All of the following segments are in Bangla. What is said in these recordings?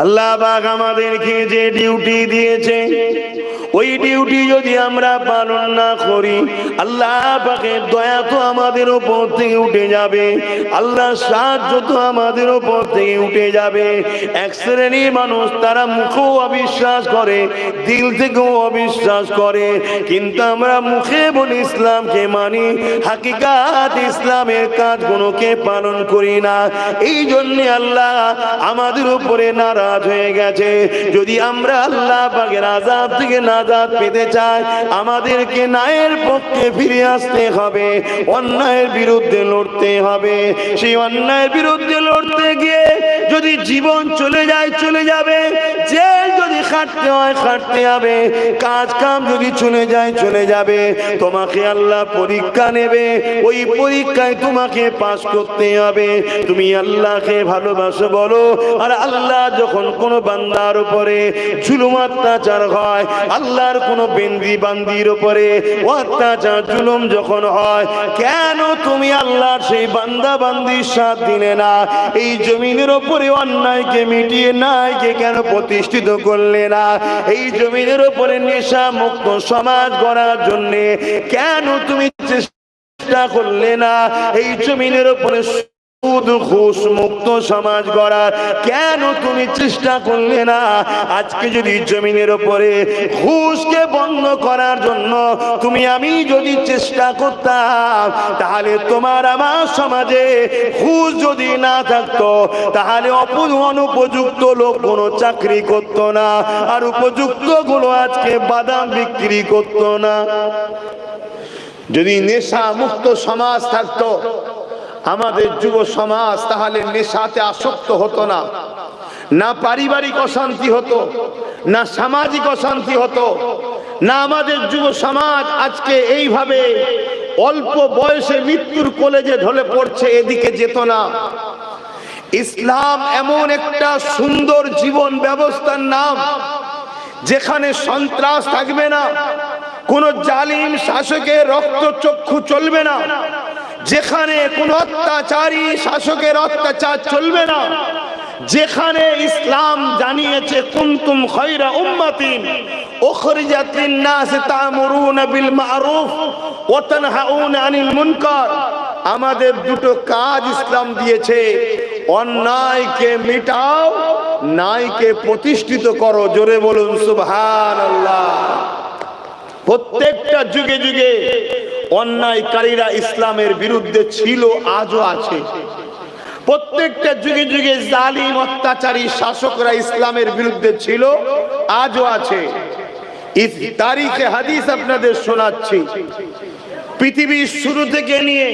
আল্লাহ পাক আমাদেরকে যে ডিউটি দিয়েছে, ওই ডিউটি যদি আমরা পালন না করি, আল্লাহ পাকের দয়া তো আমাদের উপর থেকে উঠে যাবে, আল্লাহর সাহায্য তো আমাদের উপর থেকে উঠে যাবে। এক শ্রেণীর মানুষ তারা মুখেও অবিশ্বাস করে, দিল থেকেও অবিশ্বাস করে, কিন্তু আমরা মুখে বলি ইসলামকে মানি, হাকিকাত ইসলামের কাজগুলোকে পালন করি না। এই জন্য আল্লাহ আমাদের উপরে নারাজ হয়ে গেছে। যদি আমরা আল্লাহ পাকের আযাব থেকে নাজাত পেতে চাই, আমাদেরকে ন্যায়ের পক্ষে ফিরে আসতে হবে, অন্যায়ের বিরুদ্ধে লড়তে হবে। সেই অন্যায়ের বিরুদ্ধে লড়তে গিয়ে যদি জীবন চলে যায় চলে যাবে, জেল যদি খাটতে হয় খাটতে হবে, কাজ কাম যদি চলে যায় চলে যাবে। তোমাকে আল্লাহ পরীক্ষা নেবে, ওই পরীক্ষায় তোমাকে পাস করতে হবে। তুমি আল্লাহকে ভালোবাসো বলো, আর আল্লাহ যখন কোনো বান্দার উপরে জুলুম অত্যাচার হয়, আল্লাহর কোনো বান্দির উপরে অত্যাচার জুলুম যখন হয়, কেন তুমি আল্লাহর সেই বান্দা বান্দির সাথ দিলে না? এই জমিনের উপরে অন্যায়কে মিটিয়ে ন্যায়কে কেন প্রতিষ্ঠিত করলে না? এই জমিনের উপরে নেশা মুক্ত সমাজ গড়ার জন্য কেন তুমি চেষ্টা করলে না? এই জমিনের উপরে ঘুষ মুক্ত সমাজ গড়ার কেন তুমি চেষ্টা করলে না? আজকে যদি জমিনের উপরে ঘুষকে বন্ধ করার জন্য তুমি আমি যদি চেষ্টা করতাম, তাহলে তোমার আমার সমাজে ঘুষ যদি না থাকতো, তাহলে অনুপযুক্ত লোক কোনো চাকরি করতো না, আর উপযুক্ত গুলো আজকে বাদাম বিক্রি করতো না। যদি নেশা মুক্ত সমাজ থাকতো আমাদের যুব সমাজ, তাহলে নেশাতে আসক্ত হতো না, না পারিবারিক অশান্তি হতো, না সামাজিক অশান্তি হতো, না আমাদের যুব সমাজ আজকে এইভাবে অল্প বয়সে মৃত্যুর কোলে ঢলে পড়ছে, এদিকে যেত না। ইসলাম এমন একটা সুন্দর জীবন ব্যবস্থার নাম, যেখানে সন্ত্রাস থাকবে না, কোন জালিম শাসকের রক্তচক্ষু চলবে না, যেখানে কোন অত্যাচারী শাসকের অত্যাচার চলবে না, যেখানে ইসলাম জানিয়েছে কুনতুম খায়রা উম্মাতিন উখরিজাত লিন-নাস তা'মুরুনা বিল মা'রুফ ওয়া তানহাউনা আনিল মুনকার। আমাদের দুটো কাজ ইসলাম দিয়েছে, অন্যায়কে মিটাও, ন্যায়কে প্রতিষ্ঠিত করো। জোরে বলুন সুবহানাল্লাহ। প্রত্যেকটা যুগে যুগে অন্যায়কারীরা ইসলামের বিরুদ্ধে ছিল, আজও আছে। প্রত্যেকটা যুগে যুগে জালিম অত্যাচারী শাসকরা ইসলামের বিরুদ্ধে ছিল, আজও আছে। তারিখে হাদিস আপনাদের শোনাচ্ছি। পৃথিবীর শুরু থেকে নিয়ে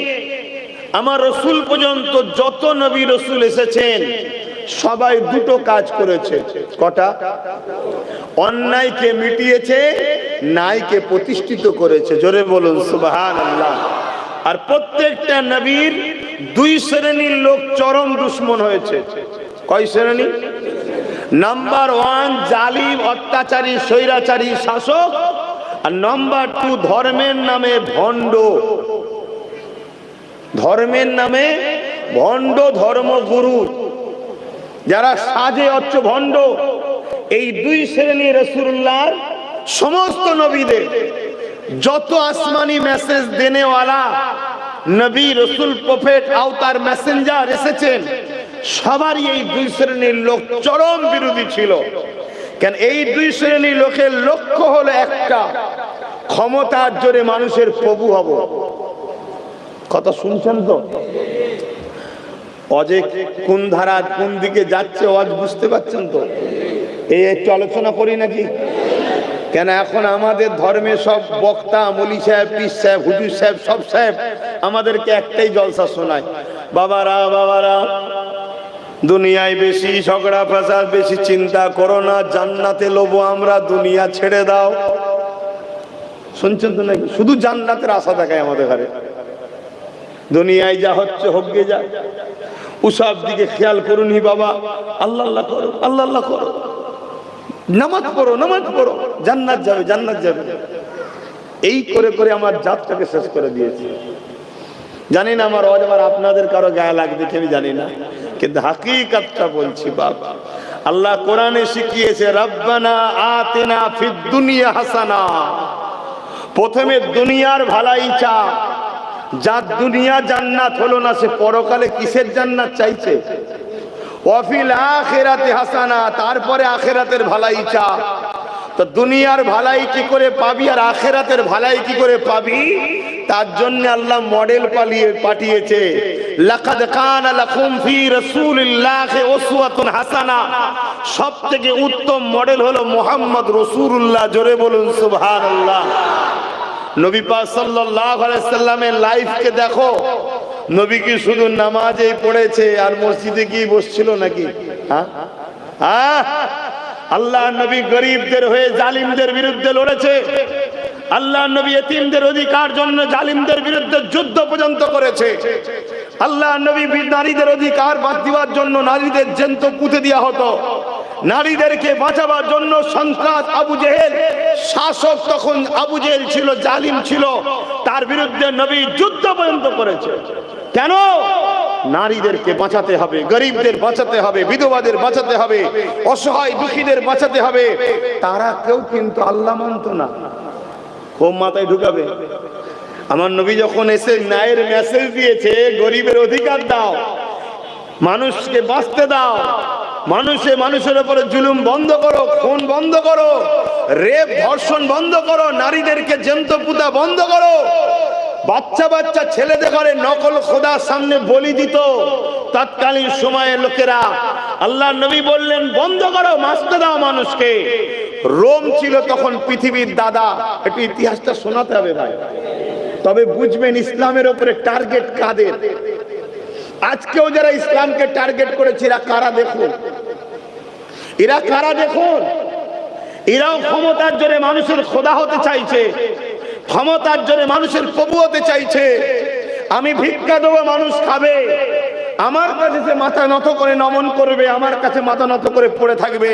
আমার রসুল পর্যন্ত যত নবী রসুল এসেছেন, সবাই দুটো কাজ করেছে। কটা? অন্যায়কে মিটিয়েছে, ন্যায়কে প্রতিষ্ঠিত করেছে। জোরে বলুন সুবহানাল্লাহ। আর প্রত্যেকটা নবীর দুই শ্রেণীর লোক চরম দুশ্মন হয়েছে। কয় শ্রেণী? নাম্বার 1 জালিম অত্যাচারী স্বৈরাচারী শাসক, আর নাম্বার 2 ধর্মের নামে ভণ্ড। ধর্মের নামে ভণ্ড ধর্মগুরু, যারা সাজে হচ্ছে ভণ্ড। এই দুই শ্রেণী রাসূলুল্লাহর সমস্ত নবীদের যত আসমানি মেসেজ দেনেওয়ালা নবী রসুল প্রফেট আওতার মেসেঞ্জার এসেছেন, সবারই এই দুই শ্রেণীর লোক চরম বিরোধী ছিল। কেন? এই দুই শ্রেণীর লোকের লক্ষ্য হলো একটা, ক্ষমতার জোরে মানুষের প্রভু হব। কথা শুনছেন তো? অজে কোন ধারা কোন দিকে যাচ্ছে অজ বুঝতে পারছেন তো? এই একটু আলোচনা করি নাকি? কেন এখন আমাদের ধর্মে সব বক্তা, মৌলী সাহেব, পীর সাহেব, হুজুর সাহেব, সব সাহেব আমাদেরকে একটাই জলসা শোনায়, বাবারা বাবারা দুনিয়ায় বেশি ঝগড়া ফাসাদ, বেশি চিন্তা করো না, জান্নাতে লোবো আমরা, দুনিয়া ছেড়ে দাও। শুনছেন তো নাকি? শুধু জান্নাতের আশা দেখায় আমাদের ঘরে। দুনিয়ায় যা হচ্ছে হোক গে যা, ওসব দিকে খেয়াল করুন বাবা, আল্লাহ আল্লাহ করো, আল্লাহ আল্লাহ করো, নামাজ পড়ো, নামাজ পড়ো, জান্নাত যাবে, জান্নাত যাবে। এই করে করে আমার জাতটাকে শেষ করে দিয়েছে। জানি না আমার আপনাদের কারো গায়ে লাগবে কি আমি জানি না, কিন্তু হাকিকতটা বলছি বাবা, আল্লাহ কোরআনে শিখিয়েছে রব্বানা আতিনা ফিদ দুনিয়া হাসানা। প্রথমে দুনিয়ার ভালাই চা, যার দুনিয়া জান্নাত হলো না সে পরকালে কিসের জান্নাত চাইছে? ওয়াফিল আখিরাতি হাসানা, তারপরে আখিরাতের ভালাই চা। তো দুনিয়ার ভালাই কি করে পাবি আর আখিরাতের ভালাই কি করে পাবি? তার জন্য আল্লাহ মডেল পাঠিয়েছে, লাকাদ কানা লাকুম ফি রাসূলিল্লাহি উসওয়াতুন হাসানা। সবথেকে উত্তম মডেল হলো মুহাম্মদ রাসূলুল্লাহ। জোরে বলুন সুবহানাল্লাহ। নবী পাক সাল্লাল্লাহু আলাইহি সাল্লামের লাইফকে দেখো। নবী কি শুধু নামাজেই পড়েছে আর মসজিদে গিয়ে বসছিল নাকি? আল্লাহ নবী গরিবদের হয়ে জালিমদের বিরুদ্ধে লড়েছে। আল্লাহ নবী এতিমদের অধিকার জন্য জালিমদের বিরুদ্ধে যুদ্ধ পর্যন্ত করেছে। আল্লাহ নবী নারীদের অধিকার বাঁচাবার জন্য নারীদের জ্যান্ত পুঁতে দেওয়া হতো। নারীদেরকে বাঁচাবার জন্য সন্ত্রাস আবু জেহেল, শাসক তখন আবু জেহেল ছিল, জালিম ছিল, তার বিরুদ্ধে নবী যুদ্ধ পর্যন্ত করেছে। কেন? নারীদেরকে বাঁচাতে হবে, গরিবদের বাঁচাতে হবে, বিধবাদের বাঁচাতে হবে, অসহায় দুঃখীদের বাঁচাতে হবে। তারা কেউ কিন্তু আল্লাহ মানত না। খুব মাথায় ঢুকাবে। আমার নবী যখন এসে ন্যায়ের মেসেজ দিয়েছে, গরিবের অধিকার দাও, মানুষকে বাঁচতে দাও, মানুষের উপরে জুলুম বন্ধ করো, খুন বন্ধ করো, রেপ ধর্ষণ বন্ধ করো, নারীদেরকে জ্যান্ত পুঁতা বন্ধ করো। বাচ্চা বাচ্চা ছেলেদের ঘরে নকল খোদার সামনে বলি দিত তৎকালীন সময়ের লোকেরা। আল্লাহ নবী বললেন বন্ধ করো, বাঁচতে দাও মানুষকে। রোম ছিল তখন পৃথিবীর দাদা। একটু ইতিহাসটা শোনাতে হবে ভাই, তবে বুঝবেন ইসলামের উপরে টার্গেট কাদের। আজকেও যারা ইসলামকে টার্গেট করেছে এরা কারা দেখুন, এরা কারা দেখুন। এরাও ক্ষমতার জোরে মানুষের খোদা হতে চাইছে, ক্ষমতার জোরে মানুষের প্রভু হতে চাইছে। আমি ভিক্ষা দেবো, মানুষ খাবে, আমার কাছে সে মাথা নত করে নমন করবে, আমার কাছে মাথা নত করে পড়ে থাকবে।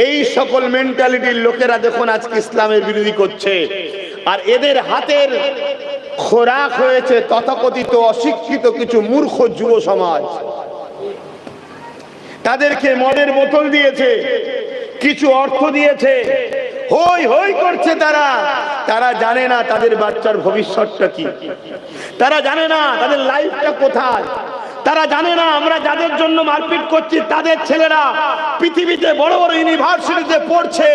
এই সকল মেন্টালিটির লোকেরা দেখুন আজকে ইসলামের বিরোধী করছে। আর এদের হাতের খোরাক হয়েছে তথাকথিত অশিক্ষিত কিছু মূর্খ যুব সমাজ। তাদেরকে মদের বোতল দিয়েছে, কিছু অর্থ দিয়েছে, হই হই করছে তারা। তারা জানে না তাদের বাচ্চার ভবিষ্যৎটা কি, তারা জানে না তাদের লাইফটা কোথায়, তারা জানে না আমরা যাদের জন্য মারপিট করছি তাদের ছেলেরা পৃথিবীতে বড় বড় ইউনিভার্সিটিতে পড়ছে।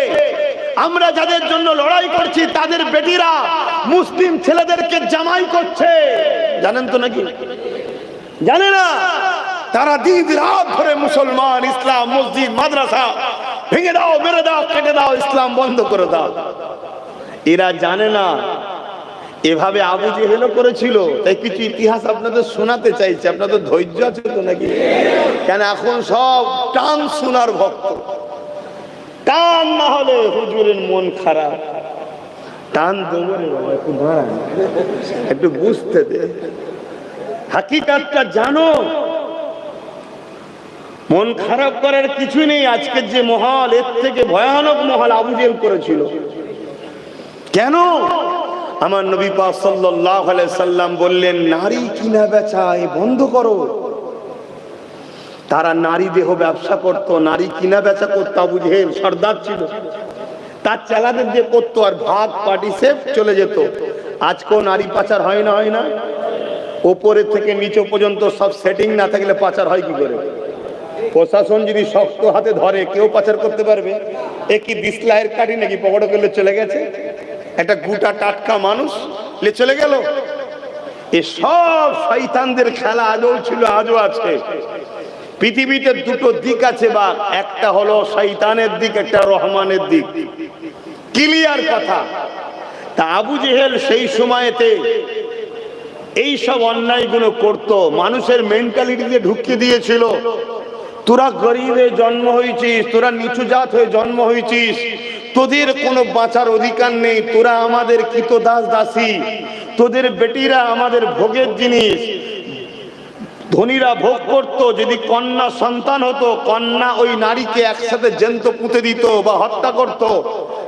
আমরা যাদের জন্য লড়াই করছি তাদের বেটিরা মুসলিম ছেলেদেরকে জামাই করছে। জানেন তো নাকি? জানে না। তারা দিন রাত ধরে মুসলমান, ইসলাম, মসজিদ, মাদ্রাসা ভেঙে দাও, মেরে দাও, কেটে দাও, ইসলাম বন্ধ করে দাও। এরা জানে না এভাবে আবু জেহেল করেছিল। তাই কিছু ইতিহাস আপনাদের শোনাতে চাইছে। আপনাদের ধৈর্য আছে তো নাকি? কেন এখন সব টান শোনার ভক্ত, টান না হলে হুজুরের মন খারাপ। টান দেবো একটু বুঝতে দে, হাকিকাতটা জানো। মন খারাপ করার কিছু নেই। আজকের যে মহল, এর থেকে ভয়ানক মহল আবু জেহেল করেছিল। কেন? আমার নবী পাক সাল্লাল্লাহু আলাইহি সাল্লাম বললেন নারী কিনা বেচা বন্ধ করো। তারা নারী দেহ ব্যবসা করত, নারী কিনা বেচা করত। আবু জেহেল সর্দার ছিল, তার চেলাদের দিয়ে করতো, আর ভাগ পার্টি সেফ চলে যেত। আজকেও নারী পাচার হয় না? হয় না? ওপরে থেকে নিচে পর্যন্ত সব সেটিং না থাকলে পাচার হয় কি করে? প্রশাসন যদি শক্ত হাতে ধরে কেউ পাচার করতে পারবে? এ কি দিসলাইয়ের কাটি নাকি পকেটে করলে চলে গেছে? একটা গোটা টাটকা মানুষ লে চলে গেল। এ সব শয়তানদের খেলা আজও ছিল, আজও আছে। পৃথিবীতে দুটো দিক আছে, বা একটা হলো শয়তানের দিক, একটা রহমানের দিক। ক্লিয়ার কথা। তা আবু জেহেল সেই সময়তে এই সব অন্যায়গুলো করত, মানুষের মেন্টালিটিতে ঢুকিয়ে দিয়েছিল। তোরা গরিবে জন্ম হয়েছিস, তোরা নিচু জাত হয়ে জন্ম হয়েছিস, তোদের কোনো বাঁচার অধিকার নেই, তোরা আমাদের কৃতদাস দাসী, তোদের বেটিরা আমাদের ভোগের জিনিস। ধনীরা ভোগ করত, যদি কন্যা সন্তান হতো কন্যা ওই নারীকে একসাথে জ্যান্ত পুঁতে দিত বা হত্যা করত।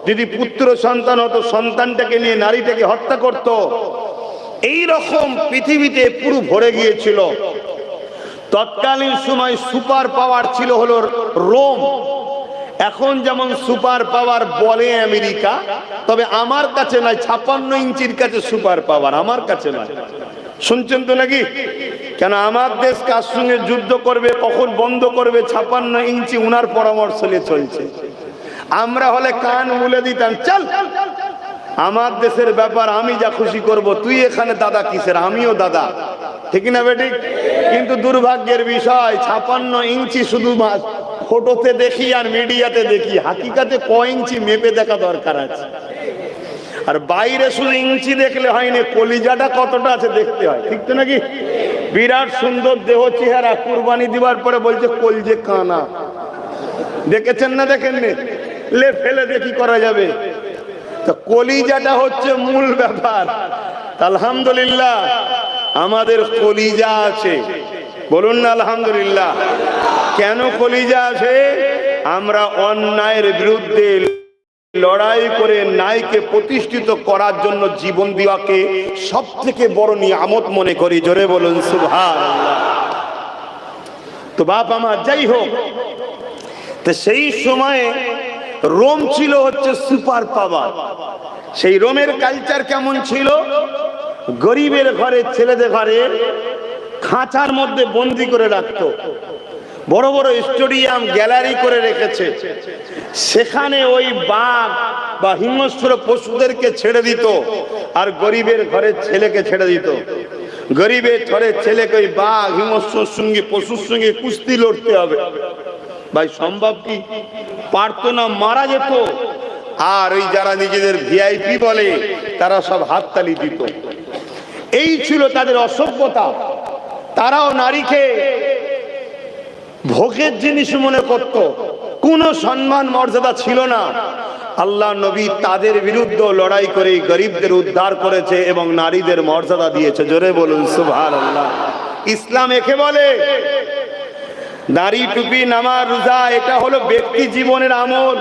যদি পুত্র সন্তান হতো সন্তানটাকে নিয়ে নারীটাকে হত্যা করত। এই রকম পৃথিবীতে পুরো ভরে গিয়েছিল। তৎকালীন সময় সুপার পাওয়ার ছিল হলো রোম। এখন যেমন সুপার পাওয়ার বলে আমেরিকা, তবে আমার কাছে নয়, 56 ইঞ্চির কাছে সুপার পাওয়ার, আমার কাছে নয়। শুনছেন তো নাকি? কেন আমার দেশ কার সঙ্গে যুদ্ধ করবে, কখন বন্ধ করবে, 56 ইঞ্চি উনার পরামর্শ নিয়ে চলছে। আমরা হলে কান মুলে দিতাম, চল আমার দেশের ব্যাপার, আমি যা খুশি করব, তুই এখানে দাদা কিসের, আমিও দাদা, ঠিক না বেঠিক? কিন্তু দুর্ভাগ্যের বিষয় 56 ইঞ্চি শুধু ফটোতে দেখি আর মিডিয়াতে দেখি, হাকিকাতে ক ইঞ্চি মেপে দেখা দরকার আছে। আর বাইরে শুধু ইঞ্চি দেখলে হয়নি, কলিজাটা কতটা আছে দেখতে হয়, ঠিক তো নাকি? বিরাট সুন্দর দেহ চেহারা, কুরবানি দিবার পরে বলছে কলজে কানা। দেখেছেন না দেখেননি? লে ফেলে দেখি করা যাবে। তো কলিজাটা হচ্ছে মূল ব্যাপার। আলহামদুলিল্লাহ আমাদের কলিজা আছে, বলুন না আলহামদুলিল্লাহ। কেন কলিজা আছে? আমরা অন্যায়ের বিরুদ্ধে লড়াই করে ন্যায়কে প্রতিষ্ঠিত করার জন্য জীবন দেওয়াকে সব থেকে বড় নিয়ামত মনে করি। জোরে বলুন সুবহানাল্লাহ। তো বাপ আমার, যাই হোক, তো সেই সময়ে রোম ছিল হচ্ছে সুপার পাওয়ার। সেই রোমের কালচার কেমন ছিল? গরিবের ঘরে, ছেলেদের ঘরে খাঁচার মধ্যে বন্দি করে রাখতো, বড় বড় স্টেডিয়াম গ্যালারি করে রেখেছে, সেখানে ওই বাঘ বা হিংস্র পশুদেরকে ছেড়ে দিত, আর গরিবের ঘরের ছেলেকে ছেড়ে দিত। গরিবের ঘরের ছেলেকে ওই বাঘ হিংস্র সঙ্গে, পশুর সঙ্গে কুস্তি লড়তে হবে। ভাই সম্ভব কি? পারতো না, মারা যেত। আর ওই যারা নিজেদের ভিআইপি বলে, তারা সব হাততালি দিত। এই ছিল তাদের অসভ্যতা। তারাও নারীকে ভোগের জিনিস মনে করত, কোনো সম্মান মর্যাদা ছিল না। আল্লাহ নবী তাদের বিরুদ্ধে লড়াই করে গরিবদের উদ্ধার করেছে এবং নারীদের মর্যাদা দিয়েছে। জোরে বলুন সুবহানাল্লাহ। ইসলাম একে বলে দাড়ি, টুপি, নামাজ, রোজা, এটা হলো ব্যক্তি জীবনের আমল।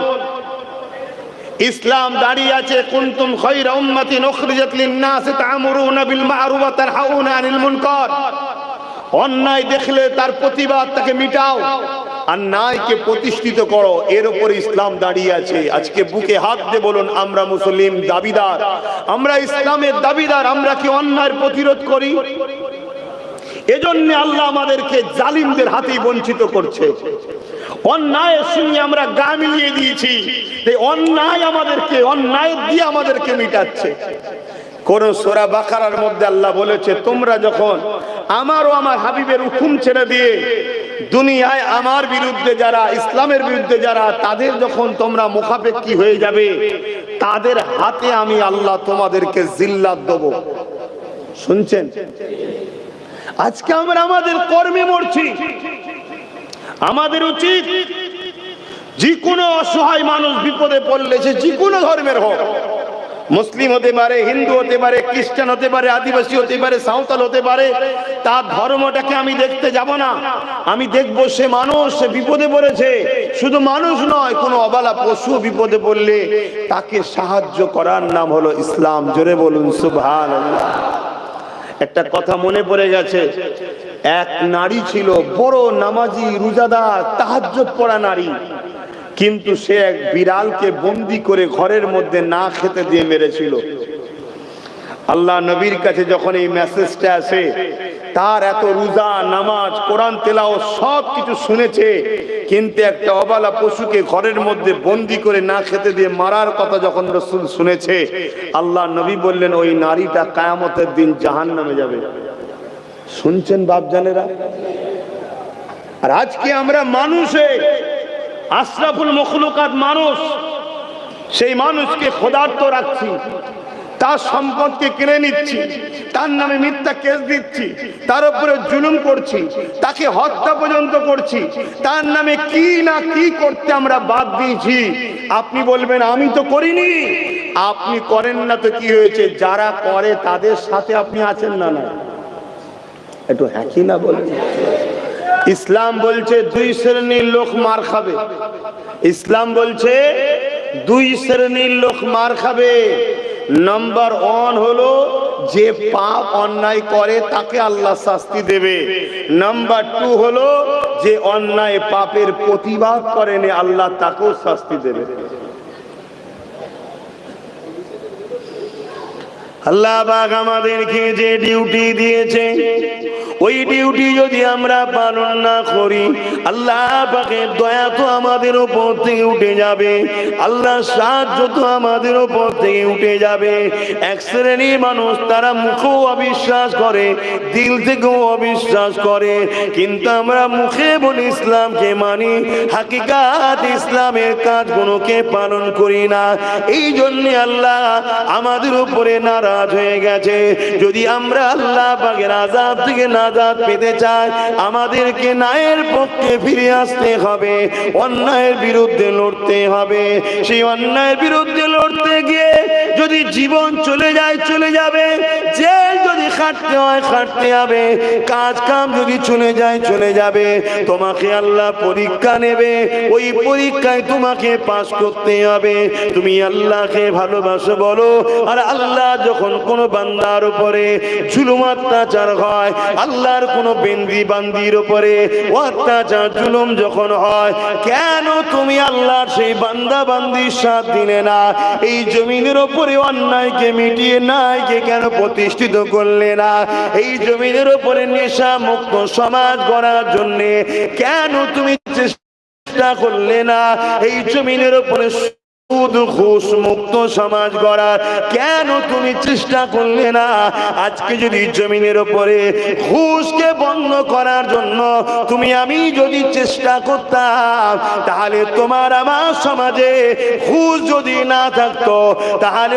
ইসলাম দাঁড়িয়ে আছে কুনতুম খায়রা উম্মাতিন উখরিজাত লিন-নাস তা'মুরুনা বিল মা'রুফ ওয়া তানহাউনা আনিল মুনকার। অন্যায় দেখলে তার প্রতিবাদ, তাকে মিটাও, আর ন্যায়কে প্রতিষ্ঠিত করো, এর উপর ইসলাম দাঁড়িয়ে আছে। আজকে বুকে হাত দিয়ে বলুন, আমরা মুসলিম দাবিদার, আমরা ইসলামের দাবিদার। আমরা কি অন্যায়ের প্রতিরোধ করি? এজন্য আল্লাহ আমাদেরকে জালিমদের হাতে বঞ্চিত করছে। অন্যায়ের সঙ্গে আমরা গা মিলিয়ে দিয়েছি, এই অন্যায় আমাদেরকে, অন্যায় দিয়ে আমাদেরকে মিটাচ্ছে। কোন সূরা বাকারার মধ্যে আল্লাহ বলেছে, তোমরা যখন আমার ও আমার হাবিবের হুকুম ছেড়ে দিয়ে দুনিয়ায় আমার বিরুদ্ধে যারা, ইসলামের বিরুদ্ধে যারা, তাদের যখন তোমরা মুখাপেক্ষী হয়ে যাবে, তাদের হাতে আমি আল্লাহ তোমাদেরকে জিল্লাত দেব। শুনছেন? আজকে আমরা আমাদের কর্মে মরছি। আমাদের উচিত যে কোনো অসহায় মানুষ বিপদে পড়লে, সে যে কোনো ধর্মের হোক, মুসলিম হতে পারে, হিন্দু হতে পারে, খ্রিস্টান হতে পারে, আদিবাসী হতে পারে, সাঁওতাল হতে পারে, তার ধর্মটাকে আমি দেখতে যাব না। আমি দেখবো সে মানুষ, সে বিপদে পড়েছে। শুধু মানুষ নয়, কোনো অবলা পশু বিপদে পড়লে তাকে সাহায্য করার নাম হলো ইসলাম। জোরে বলুন সুবহানাল্লাহ। একটা কথা মনে পড়ে গেছে, এক নারী ছিল বড় নামাজি, রোজাদার, তাহাজ্জুদ পড়া নারী, কিন্তু সে এক বিড়ালকে বন্দি করে ঘরের মধ্যে না খেতে দিয়ে মেরেছিল। আল্লাহ নবীর কাছে যখন এই মেসেজটা আসে, তার এত রোজা, নামাজ, কোরআন তেলাওয়াত সব কিছু শুনেছে, কিন্তু একটা অবলা পশুকে ঘরের মধ্যে বন্দি করে না খেতে দিয়ে মারার কথা যখন রাসূল শুনেছে, আল্লাহ নবী বললেন, ওই নারীটা কিয়ামতের দিন জাহান্নামে যাবে। শুনছেন বাপজানেরা? আর আজকে আমরা মানুষে আশরাফুল মখলুকাত মানুষ, সেই মানুষকে খোদার্থ রাখছি, তার সম্পদকে কিনে নিচ্ছি, তার নামে মিথ্যা কেস দিচ্ছি, তার উপরে জুলুম করছি, তাকে হত্যা পর্যন্ত করছি, তার নামে কি না কি করতে আমরা বাদ দিয়েছি। আপনি বলবেন আমি তো করিনি। আপনি করেন না তো কি হয়েছে? যারা করে তাদের সাথে আপনি আছেন না? না, একটু হ্যাঁ কি না বলেন। ইসলাম বলছে দুই শ্রেণীর লোক মার খাবে। ইসলাম বলছে দুই শ্রেণীর লোক মার খাবে। নাম্বার 1 হলো যে পাপ অন্যায় করে তাকে আল্লাহ শাস্তি দেবে। নাম্বার 2 হলো যে অন্যায় পাপের প্রতিবাদ করেনি আল্লাহ তাকেও শাস্তি দেবে। আল্লাহ পাক আমাদেরকে যে ডিউটি দিয়েছে ওই ডিউটি যদি আমরা পালন না করি আল্লাহ পাকের দয়া তো আমাদের উপর থেকে উঠে যাবে, আল্লাহর সাহায্য তো আমাদের উপর থেকে উঠে যাবে। এক শ্রেণীর মানুষ তারা মুখেও অবিশ্বাস করে, দিল থেকেও অবিশ্বাস করে, কিন্তু আমরা মুখে বলি ইসলামকে মানি, হাকিকাত ইসলামের কাজগুলোকে পালন করি না। এই জন্য আল্লাহ আমাদের উপরে নারাজ হয়ে গেছে। যদি আমরা আল্লাহ পাকের আযাব থেকে নাজাত পেতে চাই আমাদেরকে ন্যায়ের পক্ষে ফিরে আসতে হবে, অন্যায়ের বিরুদ্ধে লড়তে হবে। সেই অন্যায়ের বিরুদ্ধে লড়তে গিয়ে যদি জীবন চলে যায় চলে যাবে, জেল যদি খাটতে হয় খাটতে হবে, কাজ কাম যদি চলে যায় চলে যাবে। তোমাকে আল্লাহ পরীক্ষা নেবে, ওই পরীক্ষায় তোমাকে পাস করতে হবে। তুমি আল্লাহকে ভালোবাসো বলো, আর আল্লাহ যখন কোন বান্দার উপরে জুলুম অত্যাচার হয়, আল্লাহর কোন বান্দির উপরে অত্যাচার জুলুম যখন হয়, কেন তুমি আল্লাহর সেই বান্দা বান্দির সাথ দিলে না? এই জমিনের উপরে অন্যায়কে মিটিয়ে ন্যায়কে কেন প্রতিষ্ঠিত করলে না? এই জমিনের উপরে নেশা মুক্ত সমাজ গড়ার জন্য কেন তুমি চেষ্টা করলে না? এই জমিনের উপরে সুদ ঘুষ মুক্ত সমাজ গড়ার কেন তুমি চেষ্টা করলে না? আজকে যদি জমিনের উপরে ঘুষকে বন্ধ করার জন্য তুমি আমি যদি চেষ্টা করতাম, তাহলে তোমার আমার সমাজে ঘুষ যদি না থাকতো, তাহলে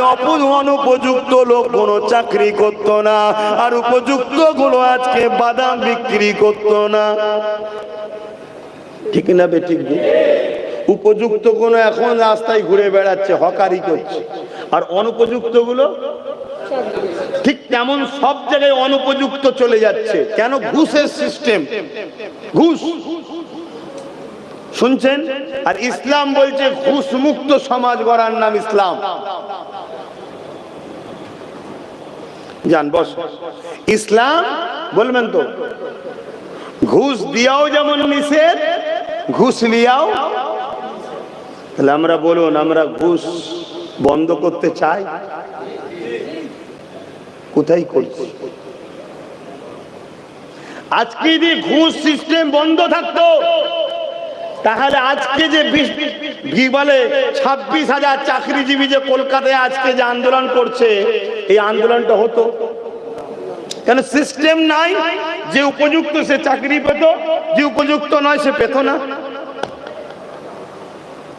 অনুপযুক্ত লোক কোনো চাকরি করতো না, আর উপযুক্ত গুলো আজকে বাদাম বিক্রি করতো না। ঠিক না বেঠিক? উপযুক্ত গুলো এখন রাস্তায় ঘুরে বেড়াচ্ছে, হকারি করছে, আর অনুপযুক্ত গুলো ঠিক তেমন সব জায়গায় অনুপযুক্ত চলে যাচ্ছে। কেন? ঘুষের সিস্টেম, ঘুষ শুনছেন? আর ইসলাম বলছে ঘুষ মুক্ত সমাজ গড়ার নাম ইসলাম। জান বস ইসলাম বলবেন তো, ঘুষ দিয়াও যেমন নিষেধ, ঘুষ লিয়াও। তাহলে আমরা বলুন, আমরা ঘুষ বন্ধ করতে চাই? কোথায় করছি? আজকে যদি ঘুষ সিস্টেম বন্ধ থাকতো, তাহলে আজকে যে বলে 26,000 চাকরিজীবী যে কলকাতায় আজকে যে আন্দোলন করছে, এই আন্দোলনটা হতো কেন? সিস্টেম নাই। যে উপযুক্ত সে চাকরি পেত, যে উপযুক্ত নয় সে পেত না।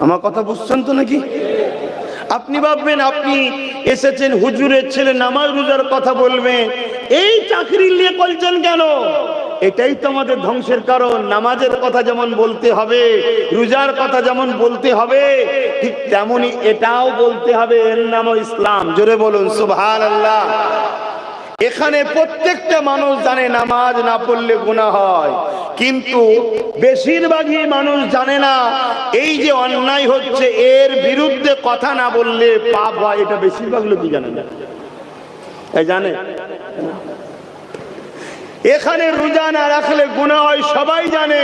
আমার কথা বুঝছেন তো নাকি? আপনি ভাববেন আপনি এসেছেন হুজুরের ছেলে, নামাজ রোজার কথা বলবেন, এই চাকরি নিয়ে বলছেন কেন? এটাই তো আমাদের ধ্বংসের কারণ। নামাজের কথা যেমন বলতে হবে, রোজার কথা যেমন বলতে হবে, ঠিক তেমনি এটাও বলতে হবে, এর নামও ইসলাম। জোরে বলুন সুবহানাল্লাহ। এখানে প্রত্যেকটা মানুষ জানে নামাজ না পড়লে গুনাহ হয়, কিন্তু বেশিরভাগই মানুষ জানে না এই যে অন্যায় হচ্ছে এর বিরুদ্ধে কথা না বললে পাপ হয়। এটা বেশিরভাগ লোকই জানে না। এই জানে এখানে রোজা না রাখলে গুনাহ হয় সবাই জানে,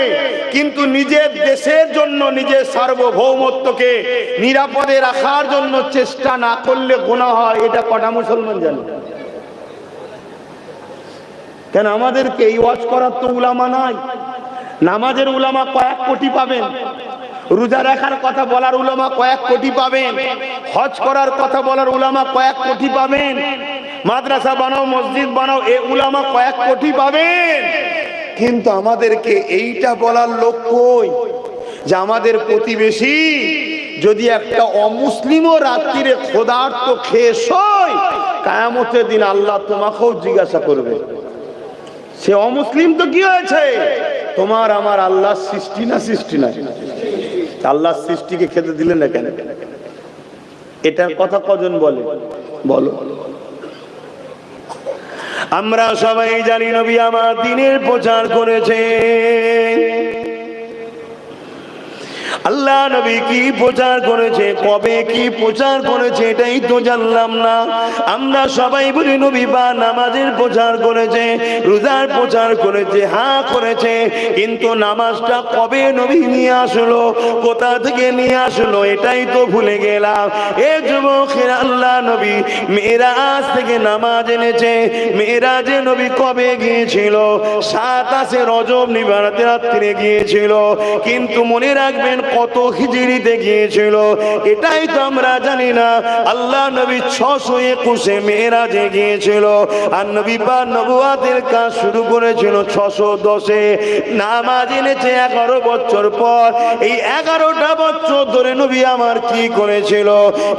কিন্তু নিজের দেশের জন্য নিজের সার্বভৌমত্বকে নিরাপদে রাখার জন্য চেষ্টা না করলে গুনাহ হয়, এটা কটা মুসলমান জানে? কেন আমাদেরকে এই ওয়াজ করার তো উলামা নাই। নামাজের উলামা কয়েক কোটি পাবেন, রোজা রাখার কথা বলার উলামা কয়েক কোটি পাবেন, হজ করার কথা বলার উলামা কয়েক কোটি পাবেন, মাদ্রাসা বানাও মসজিদ বানাও এ উলামা কয়েক কোটি পাবেন। কিন্তু আমাদেরকে এইটা বলার লোক কই যে আমাদের প্রতিবেশী যদি একটা অমুসলিমও রাত্রিরে ক্ষুধার্ত খেয়ে শোয়, কিয়ামতের দিন আল্লাহ তোমাকেও জিজ্ঞাসা করবে, সে অমুসলিম তো কি হয়েছে? তোমার আমার আল্লাহ সৃষ্টি না সৃষ্টি না? আল্লাহ সৃষ্টিকে খেতে দিলেন না কেন? এটার কথা কজন বলে? বলো। আমরা সবাই জানি নবী আমার দ্বীনের প্রচার করেছে। আল্লাহ নবী কি প্রচার করেছে, কবে কি প্রচার করেছে এটাই তো জানলাম না। আমরা সবাই বলি নবী বা নামাজের প্রচার করেছে, রোজার প্রচার করেছে, হ্যাঁ করেছে, কিন্তু নামাজটা কবে নবী নিয়ে আসলো, কোথা থেকে নিয়ে আসলো এটাই তো ভুলে গেলাম। এ যুবকেরা, আল্লাহ নবী মেরাজ থেকে নামাজ এনেছে। মেরাজে নবী কবে গিয়েছিল? 27 রজব নিবারাতে রাত্রে গিয়েছিল। কিন্তু মনে রাখবেন কত হিজরিতে গিয়েছিল এটাই তো আমরা জানি না। আল্লাহ নবী 621 মেরাজে গিয়েছিল, আর নবী পাক নবুয়াতের কাজ শুরু করেছিল 610-এ। নামাজ এনেছে 11 বছর পর। এই 11টা বছর ধরে নবী আমার কি করেছিল?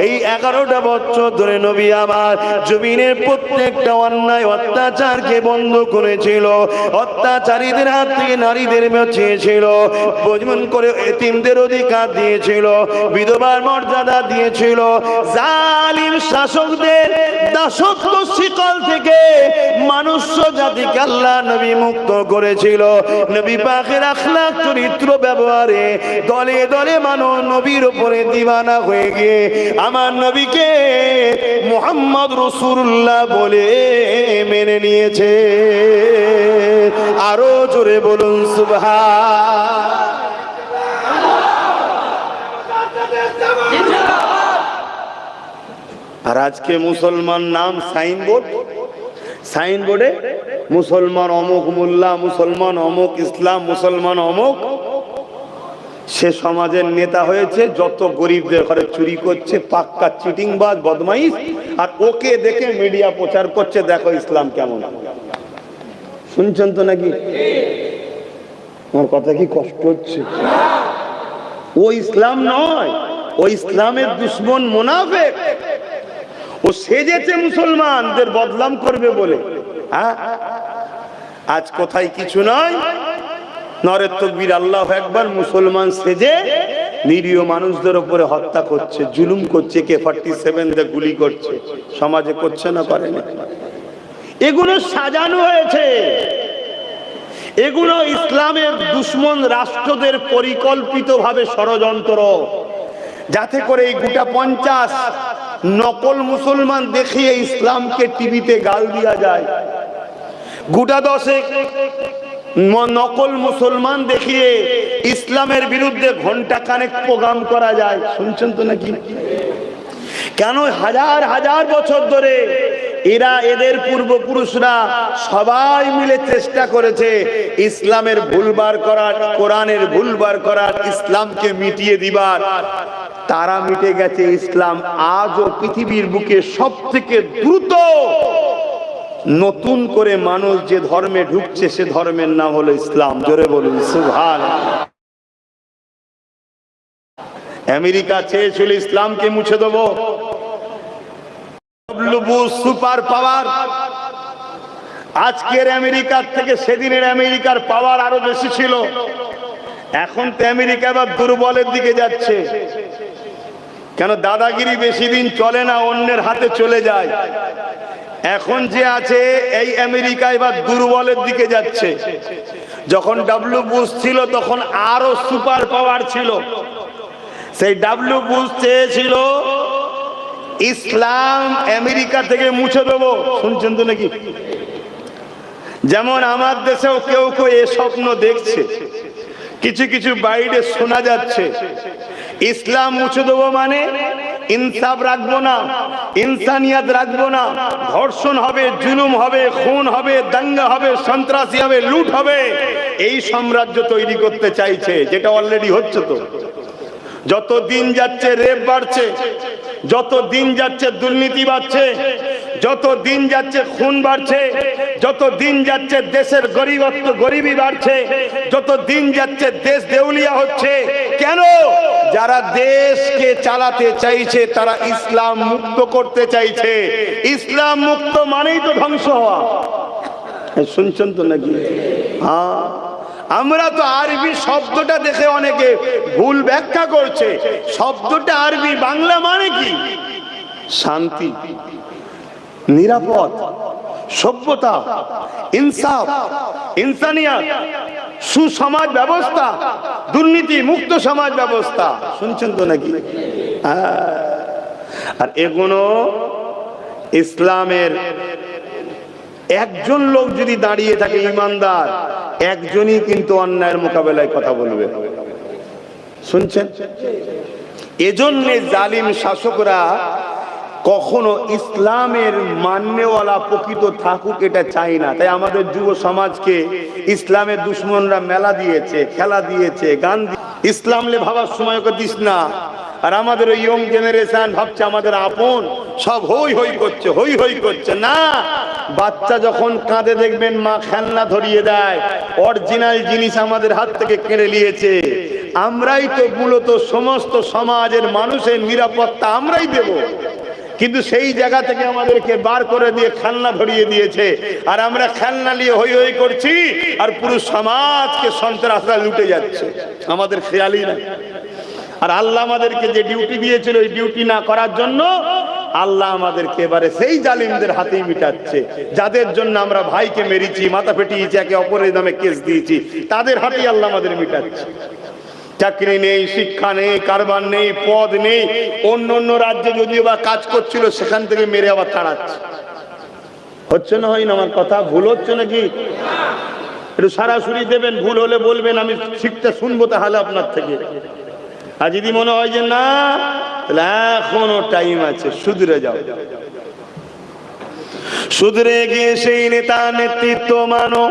এই 11টা বছর ধরে নবী আমার জমিনের প্রত্যেকটা অন্যায় অত্যাচারকে বন্ধ করেছিল, অত্যাচারীদের হাত থেকে নারীদের বাঁচিয়েছিল, বজমন করে এতিমদের অধিকার দিয়েছিল, বিধবার মর্যাদা দিয়েছিল, জালিম শাসকদের দাসত্ব শিকল থেকে মানুষ জাতিকে আল্লাহ নবী মুক্ত করেছিল। নবী পাকের আখলাক চরিত্র ব্যবহারে দলে দলে মানুষ নবীর উপরে দিওয়ানা হয়ে গিয়ে আমার নবীকে মুহাম্মদ রাসূলুল্লাহ বলে মেনে নিয়েছে। আরো জোরে বলুন সুবহান। আর আজকে মুসলমান নাম সাইনবোর্ড, সাইনবোর্ডে মুসলমান অমুক মোল্লা, মুসলমান অমুক ইসলাম, মুসলমান অমুক। সে সমাজের নেতা হয়েছে, যত গরিবদের ঘরে চুরি করছে, পাক্কা চিটিংবাজ বদমাইশ, আর ওকে দেখে মিডিয়া প্রচার করছে দেখো ইসলাম কেমন। শুনছেন তো নাকি? আমার কথা কি কষ্ট হচ্ছে? ও ইসলাম নয়, ও ইসলামের দুশ্মন মুনাফিক। ও সেজেছে মুসলমানদের বদনাম করবে বলে। হ্যাঁ, আজ কোথায় কিছু নয়, নরে তাকবীর আল্লাহু আকবার, মুসলমান সেজে নিরীহ মানুষদের উপরে হত্যা করছে, জুলুম করছে, AK-47 দিয়ে গুলি করছে। সমাজে করছে না, করে না? এগুলো সাজানো হয়েছে, এগুলো ইসলামের দুশ্মন রাষ্ট্রদের পরিকল্পিতভাবে ষড়যন্ত্র, যাতে করে এই গোটা 50 নকল মুসলমান দেখিয়ে ইসলামকে টিভিতে গাল দিয়া যায়, গোটা 10 নকল মুসলমান দেখিয়ে ইসলামের বিরুদ্ধে ঘন্টা খানেক প্রোগ্রাম করা যায়। শুনছেন তো নাকি? কেন হাজার হাজার বছর ধরে এরা, এদের পূর্বপুরুষরা সবাই মিলে চেষ্টা করেছে ইসলামের ভুলবার করার, কোরআনের ভুলবার করার, ইসলামকে মিটিয়ে দিবার। তারা মিটে গেছে। ইসলাম আজও পৃথিবীর বুকে সব থেকে দ্রুত নতুন করে মানুষ যে ধর্মে ঢুকছে সে ধর্মের নাম হলো ইসলাম। জোরে বলুন সুবহানাল্লাহ। আমেরিকা চেয়েছিল ইসলামকে মুছে দেবো, সুপার পাওয়ার। আজকের আমেরিকার থেকে সেদিনের আমেরিকার পাওয়ার আরো বেশি ছিল। এখন তো আমেরিকা এবার দুর্বলের দিকে যাচ্ছে। কেন? দাদাগিরি বেশি দিন চলে না, অন্যের হাতে চলে যায়। এখন যে আছে এই আমেরিকা এবার দুর্বলের দিকে যাচ্ছে। যখন ডব্লিউ বুশ ছিল তখন আরো সুপার পাওয়ার ছিল। সেই ডব্লিউ বুশ চেয়েছিল ইসলাম আমেরিকা থেকে মুছে দেবো। শুনছেন তো নাকি? যেমন আমার দেশেও কেউ কেউ এ স্বপ্ন দেখছে, কিছু কিছু বাইরে শোনা যাচ্ছে ইসলাম মুছে দেবো মানে ইনসাফ রাখবো না, ইনসানিয়াত রাখবো না, ধর্ষণ হবে, জুলুম হবে, খুন হবে, দাঙ্গা হবে, সন্ত্রাসী হবে, লুট হবে। এই সাম্রাজ্য তৈরি করতে চাইছে, যেটা অলরেডি হচ্ছে। তো যত দিন যাচ্ছে রেপ বাড়ছে, যত দিন যাচ্ছে দুর্নীতি বাড়ছে, যত দিন যাচ্ছে খুন বাড়ছে, যত দিন যাচ্ছে দেশের গরিবি বাড়ছে, যত দিন যাচ্ছে দেশ দেউলিয়া হচ্ছে। কেন? যারা দেশকে চালাতে চাইছে তারা ইসলাম মুক্ত করতে চাইছে। ইসলাম মুক্ত মানেই তো ধ্বংস হওয়া। শুনছেন তো নাকি? হ্যাঁ, আমরা তো আরবি শব্দটা দেখে অনেকে ভুল ব্যাখ্যা করছে। শব্দটা আরবি, বাংলা মানে কি? শান্তি, নিরাপদ, সভ্যতা, ইনসাফ, ইনসানিয়াত। সুসমাজ ব্যবস্থা, দুর্নীতি মুক্ত সমাজ ব্যবস্থা। শুনছেন তো নাকি? আর এগুলো ইসলামের একজন লোক যদি দাঁড়িয়ে থাকে ইমানদার, একজনই কিন্তু অন্যায়ের মোকাবেলায় কথা বলবে। শুনছেন? এজন্য জালিম শাসকরা কখনো ইসলামের মান্যওয়ালা প্রকৃত থাকুক এটা চাই না। তাই আমাদের যুব সমাজকে ইসলামের দুশ্মনরা মেলা দিয়েছে, খেলা দিয়েছে, গান ইসলামলে ভাবার সময় ওকে দিস না। আর আমাদের ওই ইয়ং জেনারেশন ভাবছে আমাদের আপন, সব হই হই করছে, হই হই করছে না। বাচ্চা যখন কাঁদে দেখবেন মা খেলনা ধরিয়ে দেয়, অরিজিনাল জিনিস আমাদের হাত থেকে কেড়ে নিয়েছে। আমরাই তো মূলত সমস্ত সমাজের মানুষের নিরাপত্তা আমরাই দেব, কিন্তু সেই জায়গা থেকে আমাদেরকে বার করে দিয়ে খেলনা ধরিয়ে দিয়েছে। আর আমরা খেলনা নিয়ে হই হই করছি, আর পুরো সমাজকে সন্ত্রাসরা লুটে যাচ্ছে, আমাদের খেয়ালই না। আর আল্লাহ আমাদেরকে যে ডিউটি দিয়েছিল ওই ডিউটি না করার জন্য আল্লাহ আমাদেরকে এবারে সেই জালিমদের হাতেই মিটাচ্ছে। যাদের জন্য আমরা ভাইকে মেরেছি, মাথা ফেটিয়েছি, একে অপরের নামে কেস দিয়েছি, তাদের হাতেই আল্লাহ আমাদের মিটাচ্ছে। চাকরি নেই, শিক্ষা নেই, কারবার নেই, পদ নেই। অন্য অন্য রাজ্যে যদিও বা কাজ করছিল সেখান থেকে মেরে আবার তাড়াচ্ছে। হচ্ছে না? হয় না? আমার কথা ভুল হচ্ছে নাকি? একটু সরাসরি দেবেন, ভুল হলে বলবেন, আমি শিখতে শুনবো তাহলে আপনার থেকে। আর যদি মনে হয় যে না, তাহলে এখনো টাইম আছে, শুধরে যাও। শুধরে গিয়ে সেই নেতা নেতৃত্ব মানো,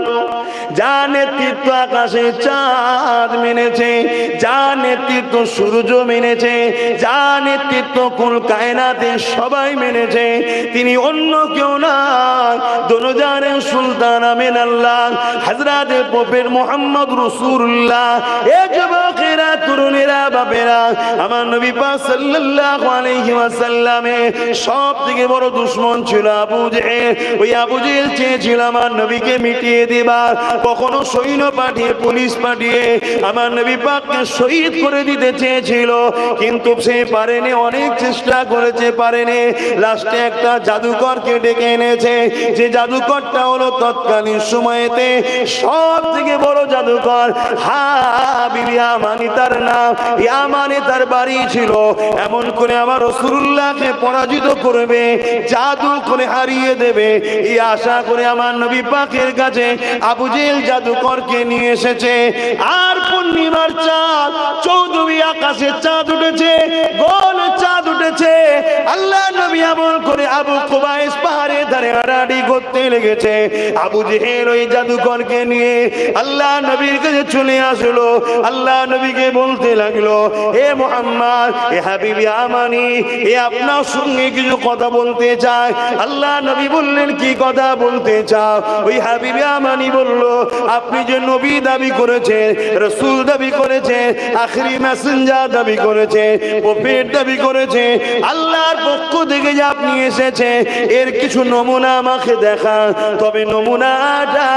যা নেতৃত্ব আকাশে চাঁদ মেনেছে, যা নেতৃত্ব সূর্য মেনেছে, যা নেতৃত্ব কুল কায়নাতে সবাই মেনেছে, তিনি অন্য কেউ না, দোনজারের সুলতান আমিন আল্লাহ হযরত প্রফেট মুহাম্মদ রাসূলুল্লাহ। এ যুবকেরা, তরুণেরা, বাপেরা, আমার নবী পাক সাল্লাল্লাহু আলাইহি ওয়াসাল্লামের সবথেকে বড় দুশমন ছিল আবু জেহেল। ওই আবু জেহেল চেয়েছিল আমার নবীকে মিটিয়ে দিবার, কখনো সৈন্য পাঠিয়ে, পুলিশ পাঠিয়ে আমার নবী পাককে শহীদ করে দিতে চেয়েছিল, কিন্তু সে পারেনি। অনেক চেষ্টা করেছে, পারেনি। লাস্টে একটা জাদুকরকে ডেকে এনেছে, যে জাদুকরটা হলো তৎকালীন সময়েতে সব থেকে বড় জাদুকর হাবিব ইয়ামানি তার নাম। ইয়ামানে তার বাড়ি ছিল। এমন করে আমার রাসূলুল্লাহকে পরাজিত করবে, জাদু করে হারিয়ে দেবে, এই আশা করে আমার নবী পাকের কাছে আবু জেহেল জাদুকরকে নিয়ে এসেছে। আর পূর্ণিমার চাঁদ, চৌদ্দই আকাশে চাঁদ উঠেছে, গোল চাঁদ উঠেছে। আল্লাহ নবী আমল করে আবু কুবাইস পাহাড়ে ধারে হাঁটাহাঁটি করতে লেগেছে। আবু জেহেল ওই জাদুকরকে নিয়ে আল্লাহ নবীর কাছে চলে আসলো। আল্লাহ নবীকে বলতে লাগলো, হে মুহাম্মদ, হে হাবিব ইয়ামানি, এ আপনার সঙ্গে কিছু কথা বলতে চায়। আল্লাহ নবী বললেন, কি কথা বলতে চাও? ওই হাবিব ইয়ামানি বলল, আপনি যে নবী দাবি করেছেন, রাসূল দাবি করেছেন, আখেরি মেসেঞ্জার দাবি করেছেন, প্রফেট দাবি করেছেন, আল্লাহর পক্ষ থেকে যে আপনি এসেছেন, এর কিছু নমুনা আমাকে দেখান। তবে নমুনাটা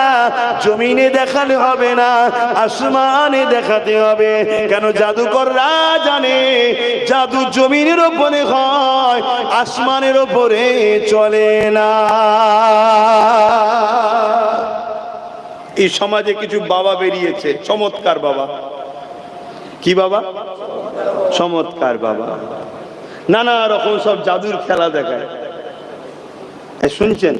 জমিনে দেখালে হবে না, আসমানে দেখাতে হবে। কেন? জাদুকররা জানে জাদু জমিনের উপরে হয়, আসমানের উপরে চলে না। এই সমাজে কিছু বাবা বেরিয়েছে, চমৎকার বাবা। কি বাবা? চমৎকার বাবা। নানা রকম সব জাদুর খেলা দেখায়। শুনছেন?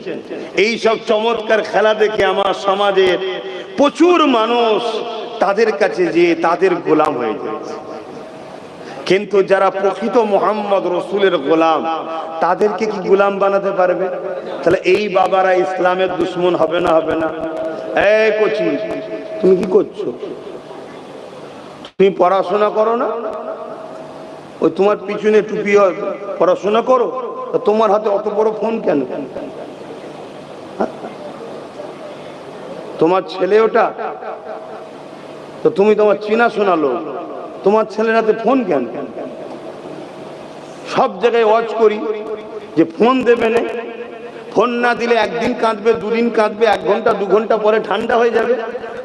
এই সব চমৎকার খেলা দেখে আমার সমাজের প্রচুর মানুষ তাদের কাছে যে তাদের গোলাম হয়ে যাচ্ছে। কিন্তু যারা প্রকৃত মুহাম্মদ রাসূলের গোলাম, তাদেরকে কি গোলাম বানাতে পারবে? তাহলে এই বাবারা ইসলামের দুশমন হবে না? হবে না? এই কোচি, তুমি কি করছো? তুমি পড়াশোনা করো না? ওই তোমার পিছনে টুপি, পড়াশোনা করো, তোমার হাতে অত বড় ফোন কেন? তোমার ছেলে ওটা, তো তুমি তোমার চিনা শোনা লোক, তোমার ছেলের হাতে ফোন কেন? সব জায়গায় ওয়াচ করি যে ফোন দেবে না, ফোন না দিলে একদিন কাঁদবে, দুদিন কাঁদবে, 1 ঘন্টা 2 ঘন্টা পরে ঠান্ডা হয়ে যাবে,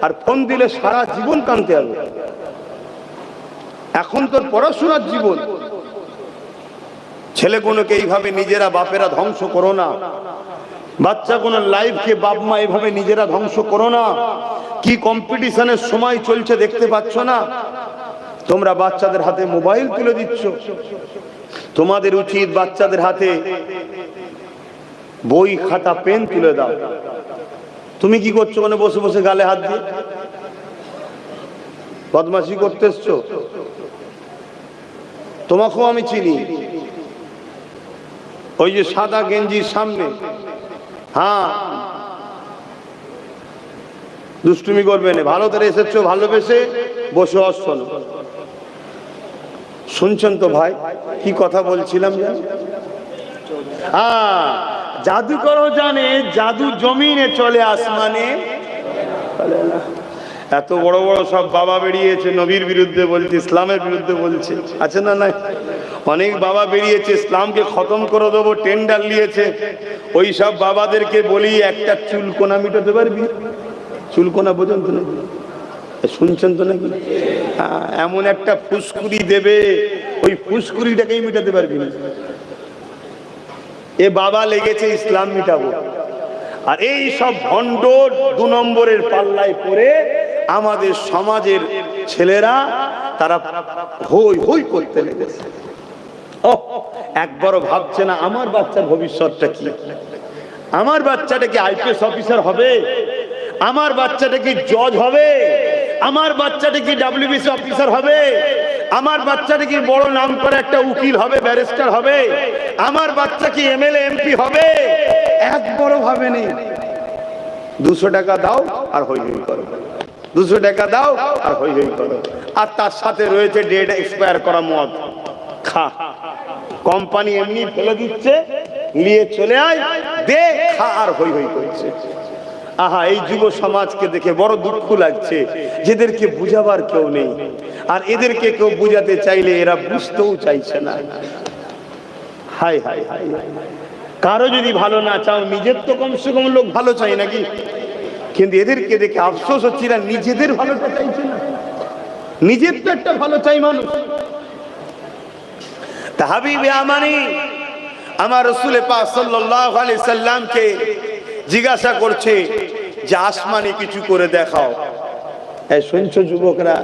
আর ফোন দিলে সারা জীবন কাঁদতে হবে। এখন তোর পড়াশোনার জীবন, ছেলেগুলোকে এইভাবে নিজেরা বাপেরা ধ্বংস করো না, বাচ্চাগুলোর লাইফকে বাপ মা এইভাবে নিজেরা ধ্বংস করো না। কি কম্পিটিশনের সময় চলছে দেখতে পাচ্ছ না? তোমরা বাচ্চাদের হাতে মোবাইল তুলে দিচ্ছ। তোমাদের উচিত বাচ্চাদের হাতে বই খাতা পেন তুলে দাও। তুমি কি করছো? ওখানে বসে বসে গালে হাত দিয়ে বদমাশি করতে এসছো? তোমাকেও আমি চিনি। ওই যে সাদা গেঞ্জির সামনে, হ্যাঁ, দুষ্টুমি করবে না। ভালো করে এসেছো, ভালোবেসে বসে শোনো। শুনছেন তো ভাই কি কথা বলছিলাম? জাদুকরও জানে জাদু জমিনে চলে, আসমানে চলে না। এত বড় বড় সব বাবা বেরিয়েছে নবীর বিরুদ্ধে বলছে, ইসলামের বিরুদ্ধে বলছে, আছে না? নাই, অনেক বাবা বেরিয়েছে ইসলামকে খতম করে দেবো, টেন্ডার নিয়েছে। ওই সব বাবাদেরকে বলি, একটা চুলকোনা মিটাতে পারবি? চুলকোনা বোঝেন তো নাকি? শুনছেন তো নাকি? এমন একটা ফুসকুড়ি দেবে, ওই ফুসকুড়িটাকেই মিটাতে পারবি না। এ বাবা লেগেছে ইসলাম মিটাবো, আর এই সব ভণ্ড 2 নম্বরের পাল্লায় পড়ে আমাদের সমাজের ছেলেরা তারা হই হই করতে লেগেছে। একবারও ভাবছে না আমার বাচ্চার ভবিষ্যৎটা কি? আমার বাচ্চাটা কি আইপিএস অফিসার হবে? আমার বাচ্চাটা কি জজ হবে? আমার বাচ্চাটা কি ডাব্লিউবিসি অফিসার হবে? আমার বাচ্চাটা কি বড় নাম করে একটা উকিল হবে, ব্যারিস্টার হবে? আমার বাচ্চা কি এমএলএ এমপি হবে? একবারও ভাবেনি। 200 টাকা দাও আর হই হই করো, 200 টাকা দাও আর হই হই করো। আর তার সাথে রয়েছে ডেট এক্সপায়ার করা মদ খা। কোম্পানি এমনি ফেলে দিচ্ছে, নিয়ে চলে আয়, দে, খা আর হই হই করছে। আহা, এই যুব সমাজকে দেখে বড় দুঃখ লাগছে, যেদেরকে বুঝাবার কেউ নেই। আর এদেরকে কেউ বুঝাতে চাইলে এরা বুঝতেও চাইছে না। হাই হাই হাই, কারো যদি ভালো না চাও, নিজের তো কমসে কম লোক ভালো চাই নাকি? কিন্তু এদেরকে দেখে আফসোস হচ্ছে, এরা নিজেদের ভালোটা চাইছে না। নিজের তো একটা ভালো চাই মানুষ। তা হাবিবে আমানি আমার রাসূল পাক সাল্লাল্লাহু আলাইহি সাল্লামকে জিজ্ঞাসা করছে যে আসমানে কিছু করে দেখাও। এই শুনছো যুবকরা,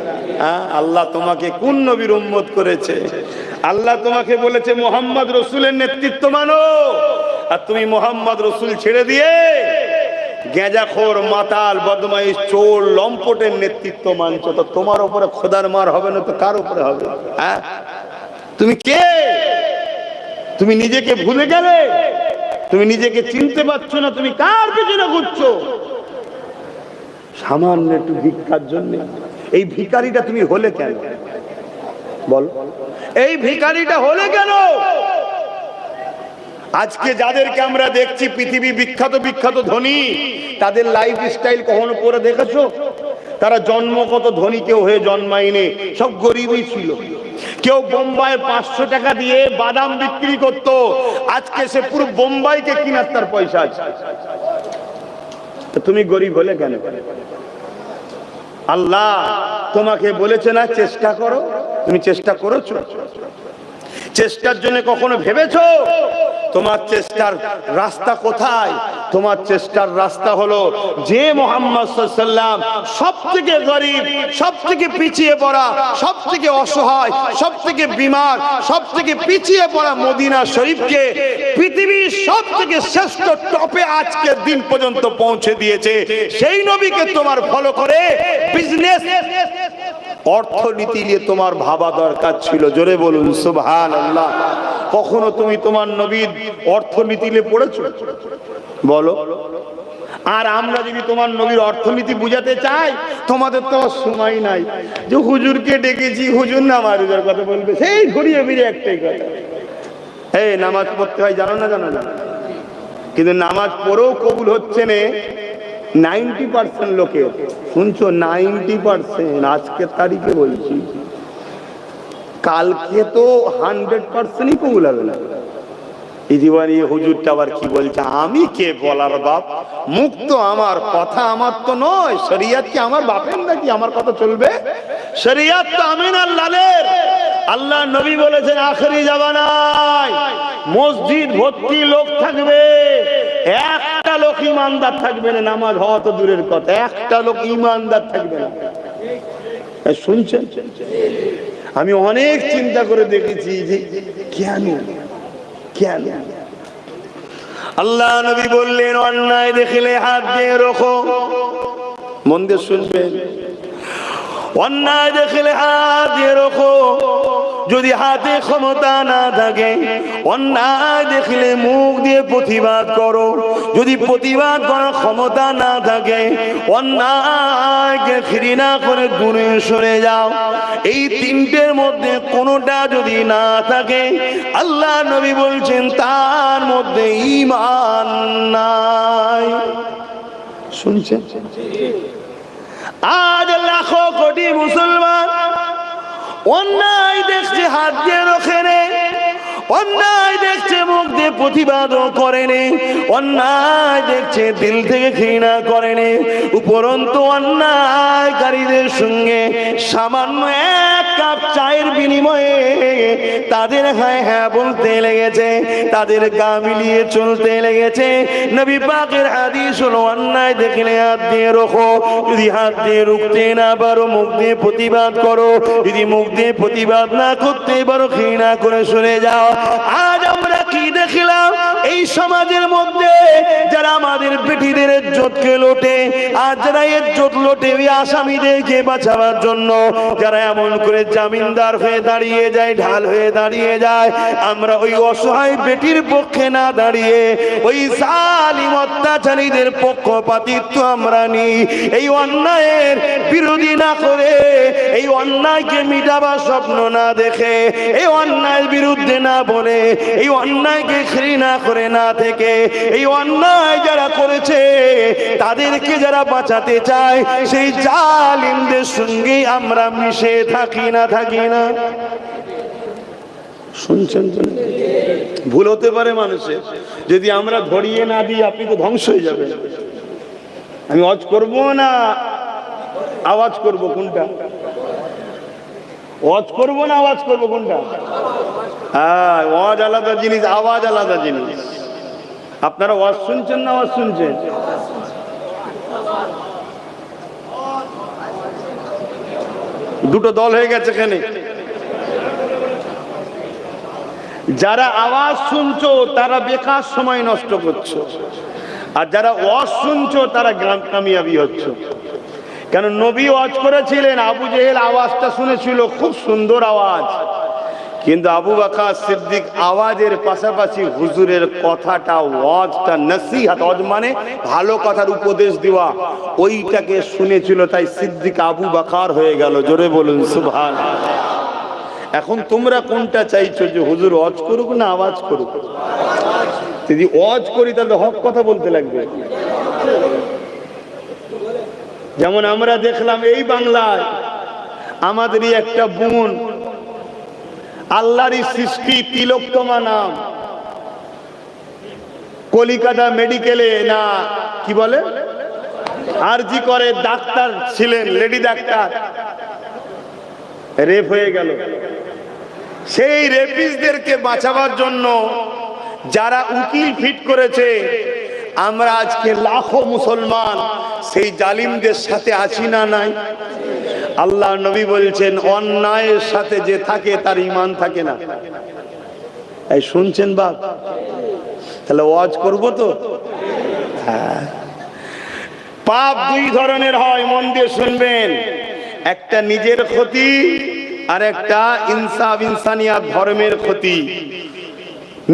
আল্লাহ তোমাকে কোন নবীর উম্মত করেছে? আল্লাহ তোমাকে বলেছে মুহাম্মদ রাসূলের নেতৃত্ব মানো, আর তুমি মুহাম্মদ রাসূল ছেড়ে দিয়ে গেঁজাখোর, মাতাল, বদমাইশ, চোর, লম্পটের নেতৃত্ব মানছো। তো তোমার উপরে খোদার মার হবে না তো কার উপরে হবে? হ্যাঁ, তুমি কে? তুমি নিজেকে ভুলে গেলে? তুমি নিজেকে চিনতে পারছো না? তুমি কার পিছনে ঘুরছো? সামান্য একটু ভিক্ষার জন্য এই ভিখারিটা তুমি হলে কেন? বল, এই ভিখারিটা হলে কেন? আজকে যাদেরকে আমরা দেখছি পৃথিবী বিখ্যাত বিখ্যাত ধনী, তাদের লাইফ স্টাইল কখনো পরে দেখেছো? তারা জন্মগত ধনী কেউ হয়ে জন্মায়নি, সব গরিবই ছিল। কেউ বোম্বাই 500 টাকা দিয়ে বাদাম বিক্রি করত, আজকে সে পুরো বোম্বাইকে কিনার তার পয়সা আছে। তুমি গরিব হলে কেন? আল্লাহ তোমাকে বলেছে না চেষ্টা করো, তুমি চেষ্টা করেছো? চেষ্টার জন্য কখনো ভেবেছো তোমার চেষ্টার রাস্তা কোথায়? তোমার চেষ্টার রাস্তা হলো যে মুহাম্মদ সাল্লাল্লাহু আলাইহি ওয়াসাল্লাম সবথেকে গরিব, সবথেকে পিছিয়ে পড়া, সবথেকে অসহায়, সবথেকে বিমার, সবথেকে পিছিয়ে পড়া মদিনা শরীফকে পৃথিবীর সবথেকে শ্রেষ্ঠ টপে আজকের দিন পর্যন্ত পৌঁছে দিয়েছে। সেই নবীকে তোমার ফলো করে বিজনেস, অর্থনীতি নিয়ে তোমার ভাবা দরকার ছিল। জোরে বলুন সুবহানাল্লাহ। কখনো তুমি তোমার নবীর অর্থনীতি নিয়ে পড়েছো? বলো। আর আমরা যদি তোমার নবীর অর্থনীতি বুঝাতে চাই, তোমাদের তো সময় নাই যে হুজুরকে ডেকেছি, হুজুর নামাজের কথা বলবে, সেই ঘুরিয়ে ফিরে একটাই কথা, এই নামাজ পড়তে হয়, জানো না? জানো না? কিন্তু নামাজ পড়েও কবুল হচ্ছে না 90% লোকের। শুনছো? 90%। আজকের তারিখে বলছি, কালকে তো 100%ই কবুল হবে না। এই জীবনে হুজুরটা আবার কি বলছে? আমি কে বলার বাপ? মুখ তো আমার, কথা আমার তো নয়। শরিয়ত কি আমার বাপের নাকি আমার কথা চলবে? শরিয়ত তো আমিনার লালের। আল্লাহ নবী বলেছেন আখেরি জামানায় মসজিদ ভর্তি লোক থাকবে, একটা লোক ইমানদার থাকবে না। নামাজ হওয়া তো দূরের কথা, একটা লোক ইমানদার থাকবে না। শুনছেন? আমি অনেক চিন্তা করে দেখেছি যে কেন কেন আল্লাহ নবী বললেন অন্যায় দেখলে হাত দিয়ে রাখো। মন দিয়ে শুনবেন, অন্যায় দেখলে হাত দিয়ে রাখো। যদি হাতে ক্ষমতা না থাকে, অন্যায় দেখলে মুখ দিয়ে প্রতিবাদ করো। যদি প্রতিবাদ করার ক্ষমতা না থাকে, অন্যায়কে ঘৃণা করে দূরে সরে যাও। এই তিনটের মধ্যে কোনোটা যদি না থাকে, আল্লাহ নবী বলছেন তার মধ্যে ঈমান নাই। শুনছেন? আজ লাখো কোটি মুসলমান অন্যায় দেখছে, হাত দিয়ে রোখে নে, অন্যায় দেখছে মুখ দিয়ে প্রতিবাদও করেনি, অন্যায় দেখছে দিল থেকে ঘৃণা করেনি, উপরন্তু অন্যায়কারীদের সঙ্গে সামান্য এক কাপ চায়ের বিনিময়ে তাদের হ্যাঁ হ্যাঁ বলতে লেগেছে, তাদের গা মিলিয়ে চলতে লেগেছে। নবী পাকের হাদিস হলো অন্যায় দেখলে হাত দিয়ে রোখো। যদি হাত দিয়ে রুখতে না পারো, মুখ দিয়ে প্রতিবাদ করো। যদি মুখ দিয়ে প্রতিবাদ না করতে পারো, ঘৃণা করে সরে যাও। আজ আমরা কি দেখলাম এই সমাজের মধ্যে? যারা আমাদের বেটিদের ইজ্জতকে লোটে, আর যারা ইজ্জত লোটে ওই আসামিদেরকে বাঁচাবার জন্য, যারা এমন করে জামিনদার হয়ে দাঁড়িয়ে যায়, ঢাল হয়ে দাঁড়িয়ে যায়, আমরা ওই অসহায় বেটির পক্ষে না দাঁড়িয়ে ওই জালিম অত্যাচারীদের পক্ষপাতিত্ব আমরা নিই। এই অন্যায়ের বিরোধী না করে, এই অন্যায়কে মিটাবার স্বপ্ন না দেখে, এই অন্যায়ের বিরুদ্ধে না বলে, এই অন্যায়কে ঘৃণা করে না থেকে, এই অন্যায় যারা করেছে তাদেরকে যারা বাঁচাতে চায়, সেই জালিমদের সঙ্গে আমরা মিশে থাকি না থাকি না? শুনছেন? ভুল হতে পারে মানুষের, যদি আমরা ধরিয়ে না দিই আপনি তো ধ্বংস হয়ে যাবেন। আমি ওয়াজ করব না আওয়াজ করব, কোনটা? ওয়াজ করব না আওয়াজ করব, কোনটা? হ্যাঁ, ওয়াজ আলাদা জিনিস, আওয়াজ আলাদা জিনিস। আপনারা ওয়াজ শুনছেন না আওয়াজ শুনছেন? দুটো দল হয়ে গেছে এখানে। যারা আওয়াজ শুনছো তারা বেকার সময় নষ্ট করছো, আর যারা ওয়াজ শুনছো তারা কামিয়াবি হচ্ছে। কেন? নবী ওয়াজ করেছিলেন, আবু জেহেল আওয়াজটা শুনেছিল, খুব সুন্দর আওয়াজ, কিন্তু আবু বকর সিদ্দিক আওয়াজের পাশাপাশি হুজুরের কথাটা, ওয়াজটা, নসিহত, ওয়াজ মানে ভালো কথার উপদেশ দেওয়া, ওইটাকে শুনেছিল, তাই সিদ্দিক আবু বকর হয়ে গেল। জোরে বলুন সুবহানাল্লাহ। এখন তোমরা কোনটা চাইছো, যে হুজুর ওয়াজ করুক না আওয়াজ করুক? যদি ওয়াজ করি তাহলে হক কথা বলতে লাগবে। যেমন আমরা দেখলাম এই বাংলায় আমাদেরই একটা বোন, আল্লাহরই সৃষ্টি, তিলোত্তমা নাম, কলিকাতা মেডিকেলে না কি বলে আরজি করে ডাক্তার ছিলেন, লেডি ডাক্তার, রেপ হয়ে গেল। সেই রেপিস্টদেরকে বাঁচাবার জন্য যারা উকিল ফিট করেছে, আমরা আজকে লাখো মুসলমান সেই জালিমদের সাথে আছি না নাই? আল্লাহ নবী বলছেন অন্যায়ের সাথে যে থাকে তার ঈমান থাকে না। এই শুনছেন বাপ? তাহলে ওয়াজ করব তো? হ্যাঁ। পাপ দুই ধরনের হয়, মন দিয়ে শুনবেন। একটা নিজের ক্ষতি, আর একটা ইনসাফ, ইনসানিয়াত, ধর্মের ক্ষতি।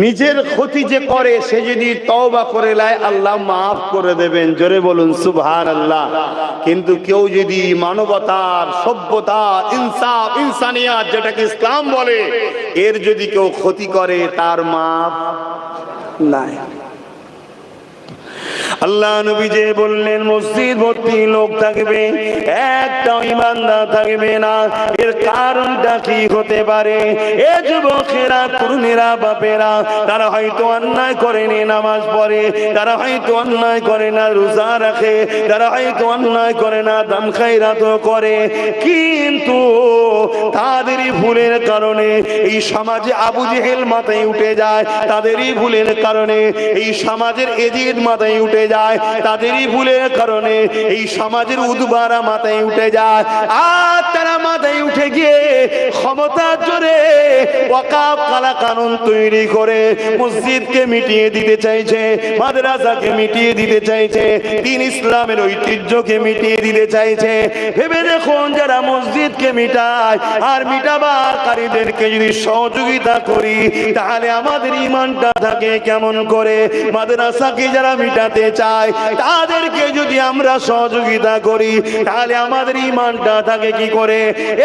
নিজের ক্ষতি যে করে সে যদি তওবা করে নেয়, আল্লাহ মাফ করে দেবেন। জোরে বলুন সুবহানাল্লাহ। কিন্তু কেউ যদি মানবতার, সভ্যতা, ইনসাফ, ইনসানিয়াত, যেটাকে ইসলাম বলে, এর যদি কেউ ক্ষতি করে, তার মাফ নাই। আল্লাহ নবী যে বললেন মসজিদ ভর্তি লোক থাকবে, একটাও ইমানদার থাকবে না। এর কারণটা কি হতে পারে? এ যুবকেরা, তরুণেরা, বাপেরা, তারা হয়তো অন্যায় করেনি, নামাজ পড়ে, তারা হয়তো অন্যায় করে না, রোজা রাখে, তারা হয়তো অন্যায় করে না, দান খায়রাত করে, কিন্তু তাদেরই ভুলের কারণে এই সমাজে আবু জেহেল মাথায় উঠে যায়, তাদেরই ভুলের কারণে এই সমাজের এজিদ মাথায় উঠে যায়, তাদেরই ভুলের কারণে এই সমাজের উদ্বারা মাথায় উঠে যায়। আর তারা মাথায় উঠে গিয়ে ক্ষমতার জোরে ওয়াকাফ কালা কানুন তৈরি করে মসজিদকে মিটিয়ে দিতে চাইছে, মাদ্রাসাকে মিটিয়ে দিতে চাইছে, দ্বীন ইসলামের ঐতিহ্যকে মিটিয়ে দিতে চাইছে। ভেবে দেখুন, যারা মসজিদকে মিটায় আর মিটাবাকারীদেরকে যদি সহযোগিতা করি, তাহলে আমাদের ঈমানটা থাকে কেমন করে? মাদ্রাসাকে যারা মিটাতে চায় তাদেরকে যদি আমরা সহযোগিতা করি, তাহলে আমাদের ঈমানটা থাকে কি করে?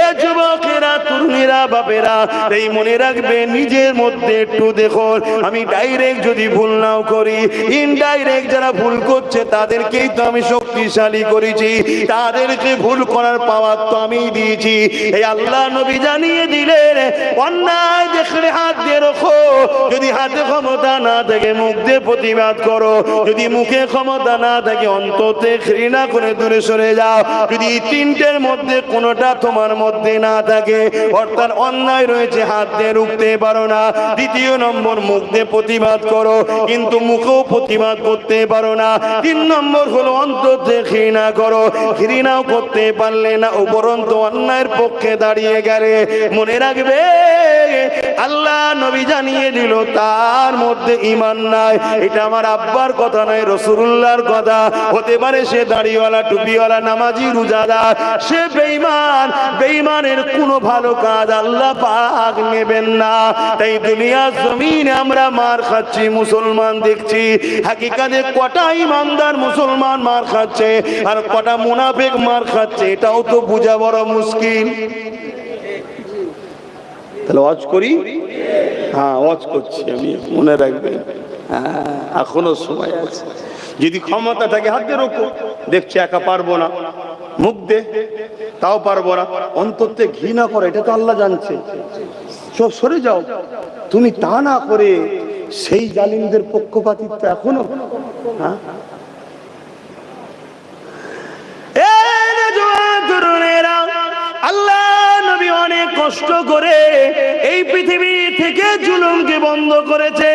এ যুবকেরা, তরুণীরা, বাপেরা, এই মনে রাখবে, নিজের মধ্যে একটু দেখুন। আমি ডাইরেক্ট যদি ভুল নাও করি, ইনডাইরেক্ট যারা ভুল করছে তাদেরকেই তো আমি শক্তিশালী করেছি, তাদেরকে ভুল করার পাওয়ার তো আমি দিয়েছি। এই আল্লাহ নবী জানিয়ে দিলেন, অন্যায় দেখলে হাত দিয়ে রাখো, যদি হাতে ক্ষমতা না থাকে মুখ দিয়ে প্রতিবাদ করো, যদি মুখে ক্ষমতা না থাকে অন্ততে ঘৃণা করে দূরে সরে যাও। যদি এই তিনটের মধ্যে কোনোটা তোমার মধ্যে না থাকে, অর্থাৎ অন্যায় রয়েছে, হাত দিয়ে রুখতে পারো না, দ্বিতীয় নম্বর মুখ দিয়ে প্রতিবাদ করো কিন্তু মুখেও প্রতিবাদ করতে পারো না, তিন নম্বর হলো অন্ততে ঘৃণা করো, ঘৃণাও করতে পারলে না, উপরন্ত অন্যায়ের পক্ষে দাঁড়িয়ে গেলে, মনে রাখবে আল্লাহ নবী জানিয়ে দিল তার মধ্যে ঈমান নাই। এটা আমার আব্বার কথা নয়, রাসূলুল্লাহর কথা। হতে পারে সে দাড়িওয়ালা, টুপিওয়ালা, নামাজি, রোজাদার, সে বেঈমান, বেঈমানের কোনো ভালো কাজ আল্লাহ পাক নেবেন না। তাই দুনিয়ার জমিনে আমরা মার খাচ্ছি, মুসলমান দেখছি, হাকিকাতে কটা ইমানদার মুসলমান মার খাচ্ছে আর কটা মুনাফিক মার খাচ্ছে, এটাও তো বোঝা বড় মুশকিল। তাহলে ওয়াজ করি? হ্যাঁ, ওয়াজ করছি আমি, মনে রাখবেন। হ্যাঁ, এখনো সময় আছে। যদি ক্ষমতা থাকে হাত দিয়ে রোখো, দেখছি একা পারবো না, মুখ দে, তাও পারবো না, অন্ততে ঘৃণা করে, এটা তো আল্লাহ জানছে, সব সরে যাও। তুমি তা না করে সেই জালিমদের পক্ষপাতিত্ব এখনো। হ্যাঁ, আল্লাহ নবী অনেক কষ্ট করে এই পৃথিবী থেকে জুলুমকে বন্ধ করেছে।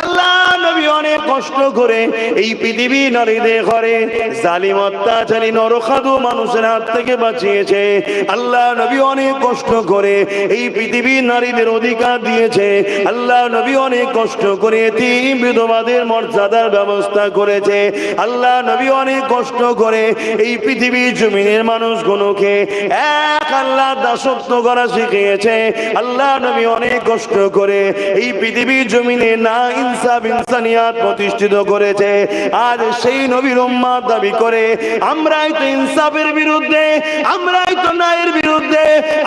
আল্লাহ নবী অনেক কষ্ট করে এই পৃথিবী নারীদের ঘরে জালিম অত্যাচারী নরখাদু মানুষের হাত থেকে বাঁচিয়েছে। আল্লাহ নবী অনেক কষ্ট করে এই পৃথিবীর নারীদের অধিকার দিয়েছে। আল্লাহ নবী অনেক কষ্ট করে এতিম বিধবাদের মর্যাদার ব্যবস্থা করেছে। আল্লাহ নবী অনেক কষ্ট করে এই পৃথিবীর জমিনের মানুষগুলোকে এক আল্লাহ দাসত্ব করা শিখিয়েছে। আল্লাহ নবী অনেক কষ্ট করে এই পৃথিবীর জমিনে না ইনসাফ ইনসানিয়াত প্রতিষ্ঠিত করেছে। আর সেই নবীর উম্মত দাবি করে আমরাই তো ইনসাফের বিরুদ্ধে, আমরাই তো ন্যায়ের বিরুদ্ধে,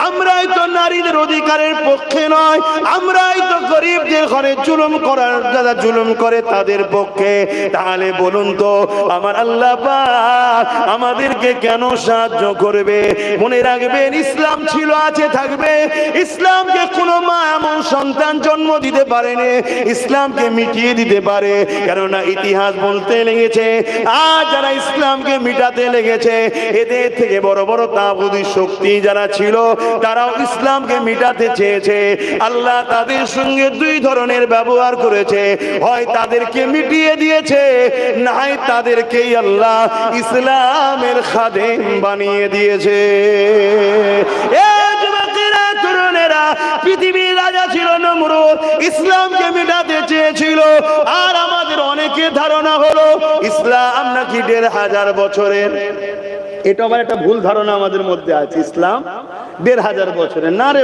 আমরাই তো নারীদের অধিকারের পক্ষে নয়, আমরাই তো গরিবদের ঘরে জুলুম করার, যারা জুলুম করে তাদের পক্ষে। তাহলে বলুন তো আমার আল্লাহ পাক আমাদেরকে কেন সাহায্য করবে? মনে রাখবেন, ইসলাম ছিল, আছে, থাকবে। ইসলামকে কোনো মা এমন সন্তান জন্ম দিতে পারেনি ইসলামকে মিটিয়ে দিতে পারে, কেননা ইতিহাস বলতে লেগেছে আর যারা ইসলামকে মিটাতে লেগেছে এদের থেকে বড় বড় তাগুতি শক্তি যারা ছিল তারাও ইসলামকে মিটাতে চেয়েছে। আল্লাহ তাদের সঙ্গে দুই ধরনের ব্যবহার করেছে, হয় তাদেরকে মিটিয়ে দিয়েছে, নাই তাদেরকেই আল্লাহ ইসলামের খাদেম বানিয়ে দিয়েছে। পৃথিবীর রাজা ছিল নমরুদ, ইসলামকে মিটাতে চেয়েছিল। আর আমাদের অনেকের ধারণা হলো ইসলাম নাকি ১৫০০ বছরের। এটা আবার একটা ভুল ধারণা আমাদের মধ্যে আছে, ইসলাম ১৫০০ বছরের না রে।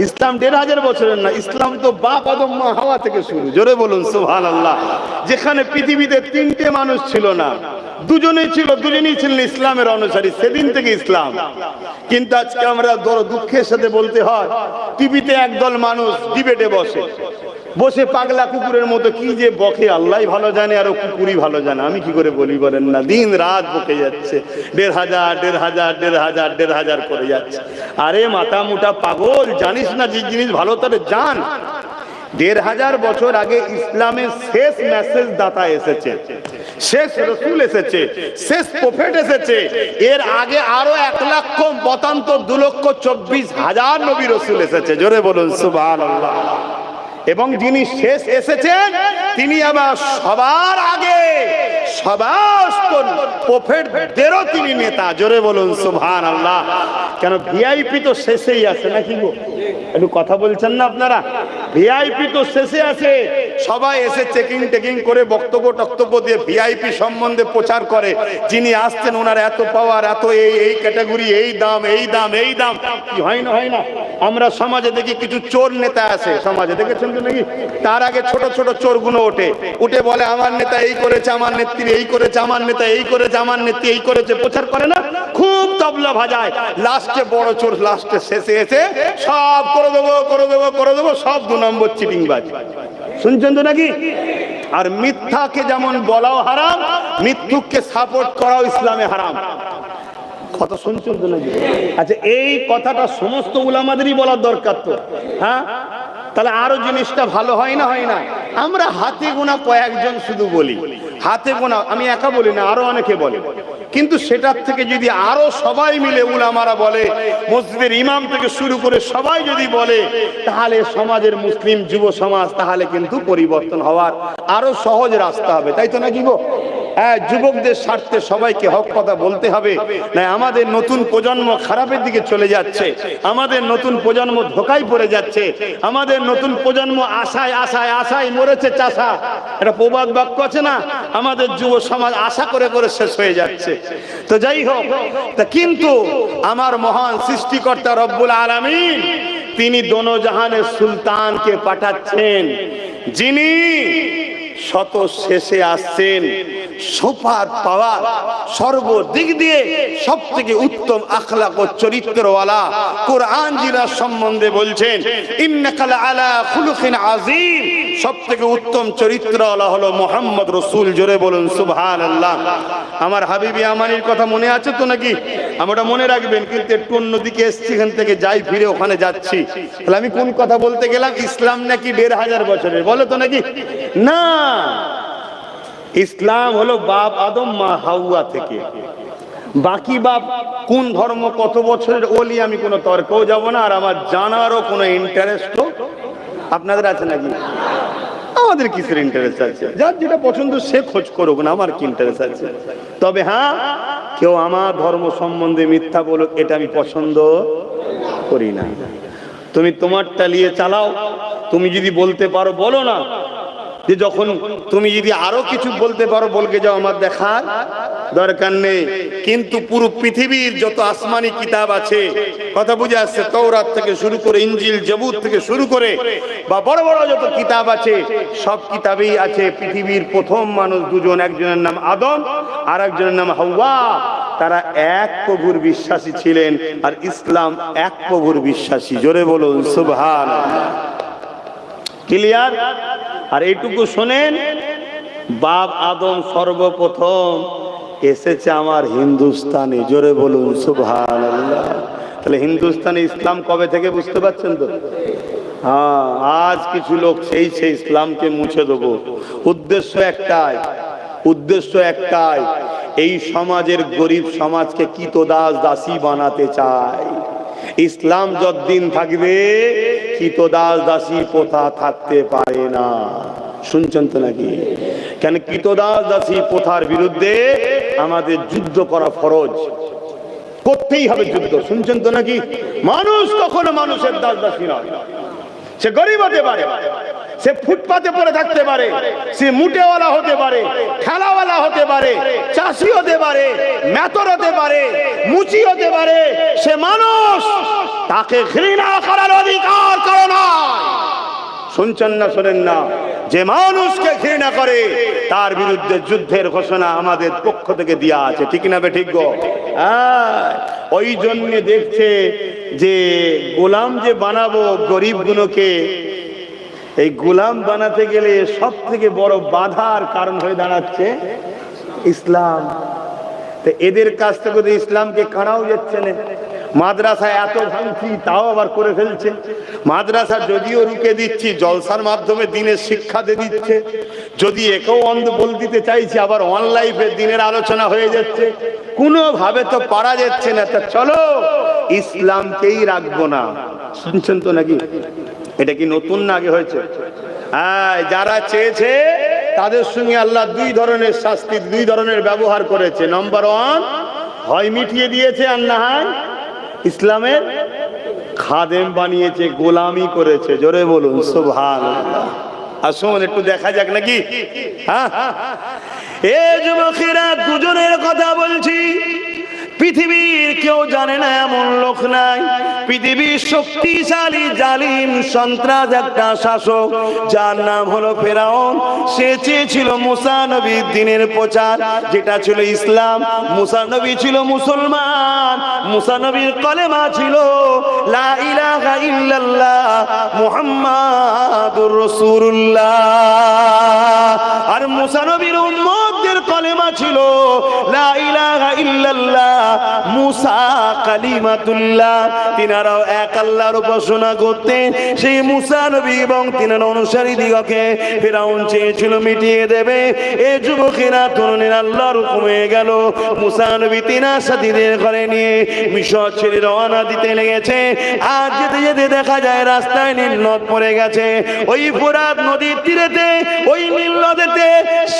ইসলাম ১৫০০ বছরের না, ইসলাম তো বাপ আদম মা হাওয়া থেকে শুরু। জোরে বলুন সুবহানাল্লাহ। যেখানে পৃথিবীতে ৩টে মানুষ ছিল না, দুজনেই ছিলেন ইসলামের অনুসারী, সেদিন থেকে ইসলাম। কিন্তু আজকে আমরা বড় দুঃখের সাথে বলতে হয়, টিভিতে একদল মানুষ ডিবেটে বসে, বসে পাগলা কুকুরের মতো কি যে বকে আল্লাহ ভালো জানে, আর ও কুকুরই ভালো জানে, আমি কি করে বলি বলেন না। দিন রাত বকে যাচ্ছে, 1,500 করে যাচ্ছে। আরে মাথা মুটা পাগল, জানিস না যে জিনিস ভালো তাহলে জান। 1,500 বছর আগে ইসলামের শেষ মেসেজ দাতা এসেছে, শেষ রসুল এসেছে, শেষ প্রফেট এসেছে। এর আগে আরো 1,72,24,000 নবী রসুল এসেছে। জোরে বলুন সুবহানাল্লাহ। এবং যিনি শেষ এসেছেন তিনি আবার সবার আগে সমস্ত প্রফেটদেরও তিনি নেতা। জোরে বলুন সুবহানাল্লাহ। কেন ভিআইপি তো শেষেই আছে নাকি গো? একটু কথা বলছেন না আপনারা? ভিআইপি তো শেষে আছে, সবাই এসে চেকিং করে বক্তব্য দিয়ে ভিআইপি সম্বন্ধে প্রচার করে। যিনি আসছেন ওনার এত পাওয়ার, এত এই ক্যাটাগরি, এই দাম। কি হয় না? আমরা সমাজে দেখি কিছু চোর নেতা আছে, সমাজে দেখেছেন তো নাকি? তার আগে ছোট ছোট চোরগুলো উঠে বলে আমার নেতা এই করেছে, আমার নেত্রী এই করেছে, আমার নেতা এই করেছে, আমার নেত্রী এই করেছে, প্রচার করে না? খুব তবলা ভাজায়। লাস্টে বড় চোর লাস্টে শেষে এসে সব করে দেবো, সব 2 নম্বর চিটিংবাজ। শুনছেন তো নাকি? আর মিথ্যাকে যেমন বলাও হারাম, মিথ্যুককে সাপোর্ট করাও ইসলামে হারাম। কথা শুনছেন তো নাকি? আচ্ছা, এই কথাটা সমস্ত উলামাদেরই বলার দরকার তো। হ্যাঁ, তাহলে আরো জিনিসটা ভালো হয় না? আমরা হাতে গোনা কয়েকজন শুধু বলি, হাতে গোনা, আমি একা বলি না, আরো অনেকে বলে। কিন্তু সেটার থেকে যদি আরো সবাই মিলে উলামারা বলে, মসজিদের ইমাম থেকে শুরু করে সবাই যদি বলে, তাহলে সমাজের মুসলিম যুব সমাজ তাহলে কিন্তু পরিবর্তন হওয়ার আরো সহজ রাস্তা হবে। তাই তো নাকি গো? হ্যাঁ, যুবকদের স্বার্থে সবাইকে হক কথা বলতে হবে। না, আমাদের নতুন প্রজন্ম খারাপের দিকে চলে যাচ্ছে, আমাদের নতুন প্রজন্ম ধোকায় পড়ে যাচ্ছে, আমাদের নতুন প্রজন্ম আশায় মরেছে চাষা। একটা প্রবাদ বাক্য আছে না, আমাদের যুব সমাজ আশা করে শেষ হয়ে যাচ্ছে। তো যাই হোক, তা কিন্তু আমার মহান সৃষ্টিকর্তা রব্বুল আলামিন তিনি দোনো জাহানের সুলতানকে পাঠাচ্ছেন, যিনি শত শেষে আসছেন, সুপার পাওয়ার, সর্বদিক দিয়ে সব থেকে উত্তম আখলাক ও চরিত্রওয়ালা। কোরআন জিনার সম্বন্ধে বলছেন ইন্নাকা লাআলা খুলুকিন আযীম, সব থেকে উত্তম চরিত্রওয়ালা হলো মুহাম্মদ রাসূল। জোরে বলুন সুবহানাল্লাহ। আমার হাবিবি আমানির কথা মনে আছে তো নাকি? আমরা মনে রাখবেন, কিন্তু একটু অন্যদিকে এসছি, এখান থেকে যাই ফিরে ওখানে যাচ্ছি। তাহলে আমি কোন কথা বলতে গেলাম? ইসলাম নাকি 1,500 বছরের, বলে তো নাকি? না, ইসলাম হলো বাপ আদম মা হাওয়া থেকে। বাকি বাপ কোন ধর্ম কত বছরের ওলি আমি কোনো তর্কেও যাব না, আর আমার জানারও কোনো ইন্টারেস্টও আপনাদের আছে নাকি? আমাদের কিসের ইন্টারেস্ট আছে? যার যেটা পছন্দ সে খোঁজ করুক না, আমার কি ইন্টারেস্ট আছে? তবে হ্যাঁ, কেউ আমার ধর্ম সম্বন্ধে মিথ্যা বলুক, এটা আমি পছন্দ করি না। তুমি তোমারটা নিয়ে চালাও, তুমি যদি বলতে পারো বলো না, যে যখন তুমি যদি আরো কিছু বলতে পারো বলকে যাও, আমার দেখার দরকার নেই। কিন্তু পুরো পৃথিবীর যত আসমানি কিতাব আছে, কথা বুঝে আসছে, তওরাত থেকে শুরু করে ইনজিল জবুর থেকে শুরু করে বা বড় বড় যত কিতাব আছে, সব কিতাবেই আছে পৃথিবীর প্রথম মানুষ দুজন, একজনের নাম আদম আর একজনের নাম হাওয়া। তারা এক প্রভুর বিশ্বাসী ছিলেন, আর ইসলাম এক প্রভুর বিশ্বাসী। জোরে বলুন সুবহানাল্লাহ। ক্লিয়ার? আর এইটুকু শোনেন, বাপ আদম সর্বপ্রথম এসেছে আমার হিন্দুস্তানে। জোরে বলুন সুবহানাল্লাহ। তাহলে হিন্দুস্তানে ইসলাম কবে থেকে বুঝতে পারছেন তো? হ্যাঁ, আজ কিছু লোক সেই ইসলামকে মুছে দেবো। উদ্দেশ্য একটাই, এই সমাজের গরিব সমাজকে কৃতদাস দাসী বানাতে চায়। ইসলাম যতদিন থাকবে কৃতদাস দাসী প্রথা থাকতে পারে না। শুনছেন তো নাকি? কেন? কৃতদাস দাসী প্রথার বিরুদ্ধে আমাদের যুদ্ধ করা ফরজ, করতেই হবে যুদ্ধ। শুনছেন তো নাকি? মানুষ কখনো মানুষের দাস দাসী নয়। সে গরিব হতে পারে, সে ফুটপাতে পড়ে থাকতে পারে, সে মুটেওয়ালা হতে পারে, ঠেলাওয়ালা হতে পারে, চাষি হতে পারে, মেতর হতে পারে, মুচি হতে পারে, সে মানুষ। তাকে ঘৃণা করার অধিকার কারো নয়। শুনছেন না? শোনেন না? যে মানুষকে ঘৃণা করে তার বিরুদ্ধে যুদ্ধের ঘোষণা আমাদের পক্ষ থেকে দেয়া আছে। ঠিক না বে ঠিক গো? ওই জন্য দেখছে যে গোলাম যে বানাবো গরিবগুলোকে, এই গোলাম বানাতে গেলে সব থেকে বড় বাধার কারণ হয়ে দাঁড়াচ্ছে ইসলাম। তো এদের কাছ থেকে তো ইসলামকে কাড়াও যাচ্ছে না। মাদ্রাসায় এত ভাঙছি তাও আবার করে ফেলছে। মাদ্রাসা যদিও রুকে দিচ্ছি, জলসার মাধ্যমে দিনের শিক্ষা দিয়ে দিচ্ছে, যদি একেও অন্ধ বল দিতে চাইছে, আবার অনলাইনে দিনের আলোচনা হয়ে যাচ্ছে, কোনোভাবে তো পারা যাচ্ছে না। তা চলো ইসলামকেই রাখবো না। শুনছেন তো নাকি? এটা কি নতুন না আগে হয়েছে? হ্যাঁ, যারা চেয়েছে তাদের সঙ্গে আল্লাহ দুই ধরনের শাস্তি, দুই ধরনের ব্যবহার করেছে। নম্বর ওয়ান, হয় মিটিয়ে দিয়েছে, আর না হয় ইসলামের খাদেম বানিয়েছে, গোলামি করেছে। জোরে বলুন সুবহানাল্লাহ। আসুন একটু দেখা যাক নাকি। হ্যাঁ, এ যুবকেরা, দুজনের কথা বলছি। পৃথিবীর কেউ জানে না এমন লোক নাই। পৃথিবীর শক্তিশালী জালিম সন্ত্রাস একটা শাসক, যার নাম হলো ফেরাউন। সে চেয়েছিল মুসা নবীর দিনের প্রচার, যেটা ছিল ইসলাম। মুসা নবী ছিল মুসলমান, মুসা নবীর কলেমা ছিল লা ইলাহা ইল্লাল্লাহ মুহাম্মাদুর রাসূলুল্লাহ। আর মুসা নবীর উম্মতদের কলেমা ছিল লা ইলাহা ইল্লাল্লাহ মুসা কালিমাতুল্লাহ। তিনারাও এক আল্লাহর উপাসনা করতেন। সেই মুসা নবী এবং তিনার অনুসারী দিগকে ফিরাউন চেয়েছিল মিটিয়ে দেবে। এই যুবকেরা, তরুণেরা আল্লাহর হুকুম হয়ে গেল। মুসা নবী তিনার সাথীদের ঘরে নিয়ে মিশর ছেড়ে রওনা দিতে লেগেছে। আর যেতে যেতে দেখা যায় রাস্তায় নীল নদ পড়ে গেছে। ওই ফোরাত নদীর তীরেতে, ওই নীল নদীতে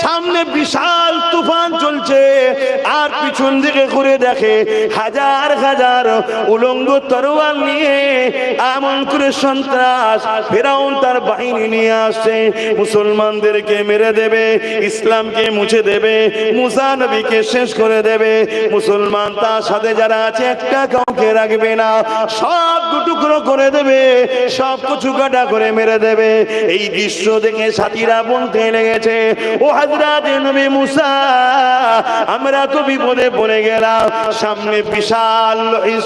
সামনে বিশাল তুফান চলছে। আর পিছন দিকে ঘুরে দেখে হাজার হাজার উলঙ্গ তরোয়াল নিয়ে এমন করে সন্ত্রাস ফেরাউন তার বাহিনী নিয়ে আসছে। মুসলমানদেরকে মেরে দেবে, ইসলামকে মুছে দেবে, মুসা নবীকে শেষ করে দেবে। মুসলমান তার সাথে যারা আছে একটা কাউকে রাখবে না, সব টুকরো করে দেবে, সব কিছু কাটা করে মেরে দেবে। এই দৃশ্য দেখে সাথীরা বলতে লেগেছে, ও হযরত নবী মুসা, আমরা তো বিপদে পড়ে গেলাম। সামনে বিশাল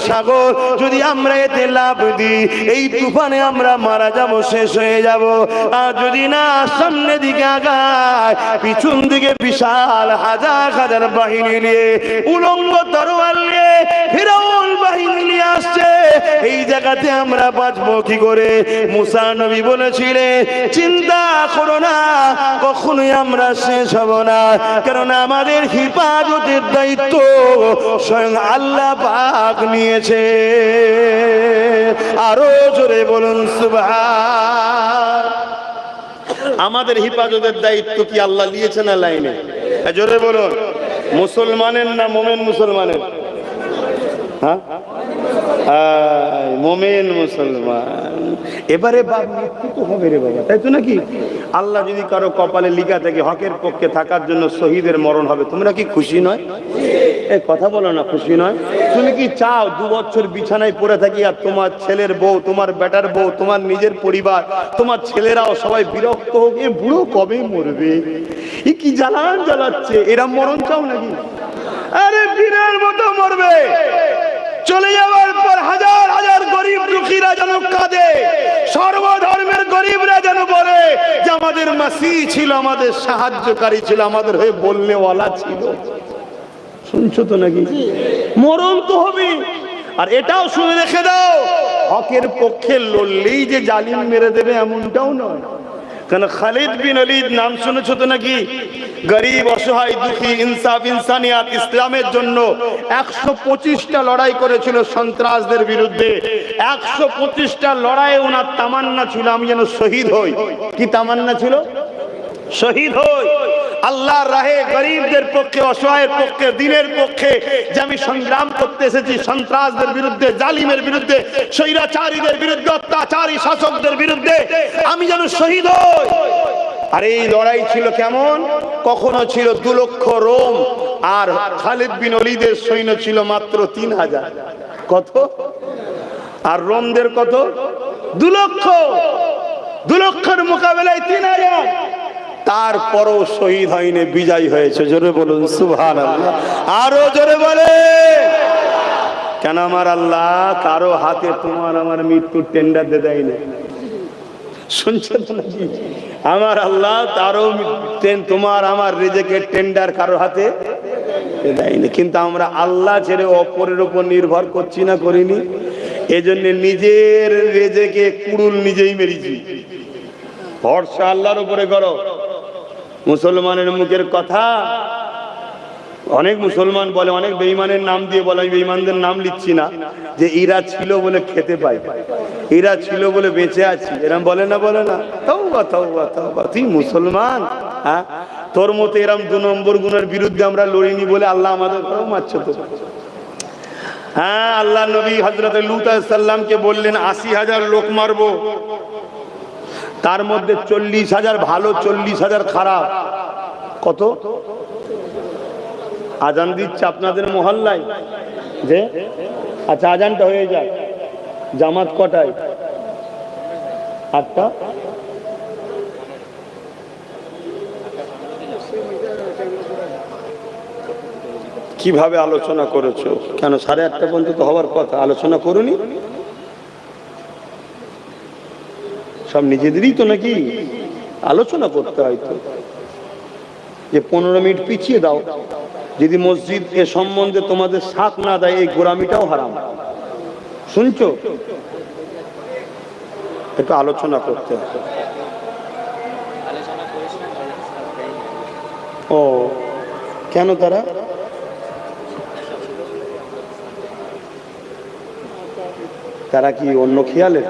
সাগর, যদি আমরা এতে লাফ দিই এই তুফানে আমরা মারা যাব, শেষ হয়ে যাব। আর যদি না সামনে দিকে আগায়, পিছন দিকে বিশাল হাজার হাজার বাহিনী নিয়ে, উলঙ্গ তরোয়াল নিয়ে ফিরাউন বাহিনী নিয়ে আসছে, এই জায়গাতে আমরা বাঁচবো কি করে? মুসা নবী বলেছিলেন, চিন্তা করো না, কখনোই আমরা শেষ হব না, কারণ আমাদের হিফাজতের দায়িত্ব স্বয়ং আল্লাহ পাক নিয়েছে। আরো জোরে বলুন সুবহান। আমাদের হিফাজতের দায়িত্ব কি আল্লাহ নিয়েছে না লাইনে? জোরে বলুন। মুসলমানের না মোমেন মুসলমানের? হ্যাঁ, মোমেন মুসলমান। এবারে বাপ মৃত্যু তো হবে রে বাবা, তাই তো নাকি? আল্লাহ যদি কারো কপালে লিখা থাকে হকের পক্ষে থাকার জন্য শহীদের মরণ হবে, তোমরা কি খুশি নয়? এই কথা বলো না, খুশি নয়? তুমি কি চাও 2 বছর বিছানায় পড়ে থাকি আর তোমার ছেলের বউ, তোমার বেটার বউ, তোমার নিজের পরিবার, তোমার ছেলেরাও সবাই বিরক্ত হোক, এ বুড়ো কবে মরবে, এ কি জ্বালান জ্বালাচ্ছে, এরা মরণ চাও নাকি? আরে বীরের মতো মরবে। চলে যাওয়ার পর হাজার হাজার গরিব দুঃখীরা যেন কাঁদে, সর্বধর্মের গরিবরা যেন বলে যে আমাদের মাসি ছিল, আমাদের সাহায্যকারী ছিল, আমাদের হয়ে বলনেওয়ালা ছিল। শুনছো তো নাকি? মরণ তো হবে। আর এটাও শুনে রেখে দাও, হকের পক্ষে লড়লেই যে জালিম মেরে দেবে এমনটাও নয়। কারণ খালিদ বিন ওয়ালিদ নাম শুনেছো তো নাকি? গরিব, অসহায়, দুঃখী, ইনসাফ, ইনসানিয়াত, ইসলামের জন্য 125টা লড়াই করেছিল সন্ত্রাসদের বিরুদ্ধে। 125টা লড়াইয়ে ওনার তামান্না ছিল আমি যেন শহীদ হই। কি তামান্না ছিল? শহীদ হই, আল্লাহর রাহে, গরিবদের পক্ষে, অসহায়ের পক্ষে, দিনের পক্ষে যে আমি সংগ্রাম করতে এসেছি, সন্ত্রাসদের বিরুদ্ধে, জালিমের বিরুদ্ধে, স্বৈরাচারীদের বিরুদ্ধে, অত্যাচারী শাসকদের বিরুদ্ধে আমি যেন শহীদ হই। আর এই লড়াই ছিল কেমন? কখনো ছিল 2 লক্ষ রোম, আর খালিদ বিন ওয়ালিদের সৈন্য ছিল মাত্র 3000। কত? আর রোমদের কত? 2 লক্ষ। 2 লক্ষের মোকাবেলায় 3000। তারপরও শহীদ হয়নি, বিজয় হয়েছে। জোরে বলুন সুবহানাল্লাহ। আরো জোরে বলে। কেন? আমার আল্লাহ কারো হাতে তোমার আমার মৃত্যুর টেন্ডার দিয়ে দেয়নি। শুনছে তো নাকি? আমার আল্লাহ তারও তোমার আমার রিজিকের টেন্ডার কারো হাতে দেয়নি, কিন্তু আমরা আল্লাহ ছেড়ে অপরের উপর নির্ভর করছি না, করিনি? এজন্য নিজের রেজেকে কুড়ুল নিজেই মেরেছি। ভরসা আল্লাহর উপরে করো। মুসলমানের মুখের কথা, অনেক মুসলমান বলে, অনেক বেঈমানের নাম দিয়ে বলে, আমি বেঈমানদের নাম লিখছি না, যে এরা ছিল বলে খেতে পাই, এরা ছিল বলে বেঁচে আছি, এরম বলে না, বলে না? তাওবা তাওবা তাওবা, তুই মুসলমান, হ্যাঁ? তোর মতো এরম 2 নম্বর গুণের বিরুদ্ধে আমরা লড়িনি বলে আল্লাহ আমাদের মারছে তো। হ্যাঁ, আল্লাহ নবী হযরত লূত আলাইহিস সালামকে বললেন ৮০,০০০ লোক মারবো, তার মধ্যে ৪০,০০০ ভালো, ৪০,০০০ খারাপ। কত? আজান দিচ্ছে আপনাদের মহল্লায় যে? আচ্ছা, আজানটা হয়ে যাক। জামাত কটায়? 8টা। কিভাবে আলোচনা করেছো? কেন 8:30 পর্যন্ত হওয়ার কথা, আলোচনা করুনি? সব নিজেদেরই তো নাকি আলোচনা করতে হয় তো, যে 15 মিনিট পিছিয়ে দাও। যদি মসজিদ এ সম্বন্ধে তোমাদের সাথ না দেয়, এই গোরামিটাও হারাম। শুনছো? একটু আলোচনা করতে হয়। ও কেন? তারা কি অন্য খেয়ালে?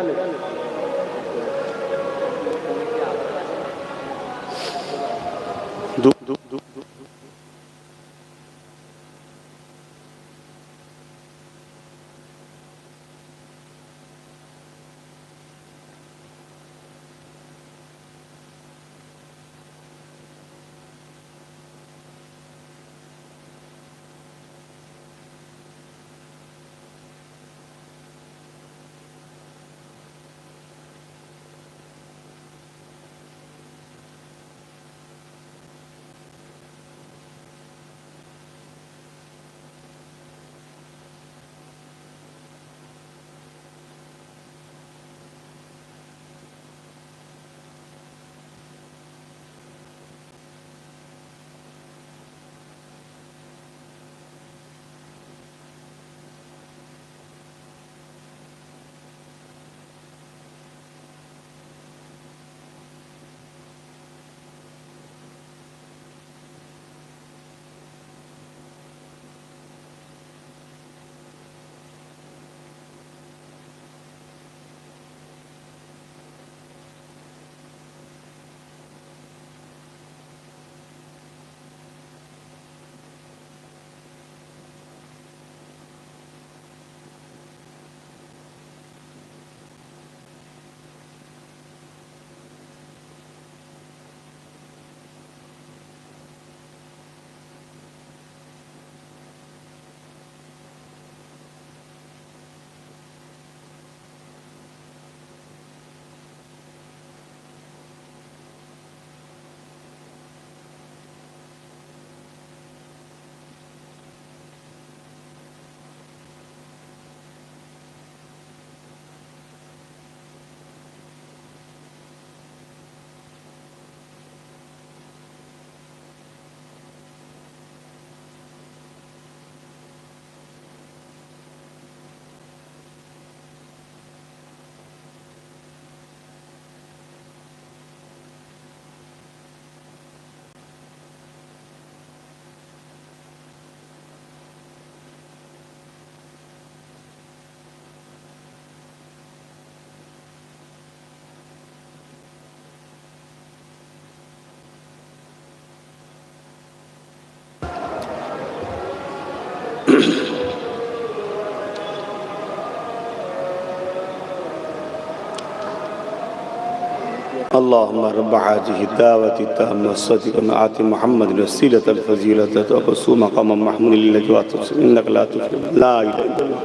اللهم رب هذه الدعوة التامة والصدق آت محمد الوسيلة الفضيلة وبسوا مقام محمود الذي واتقوا إنك لا تفلح. لا إله إلا الله.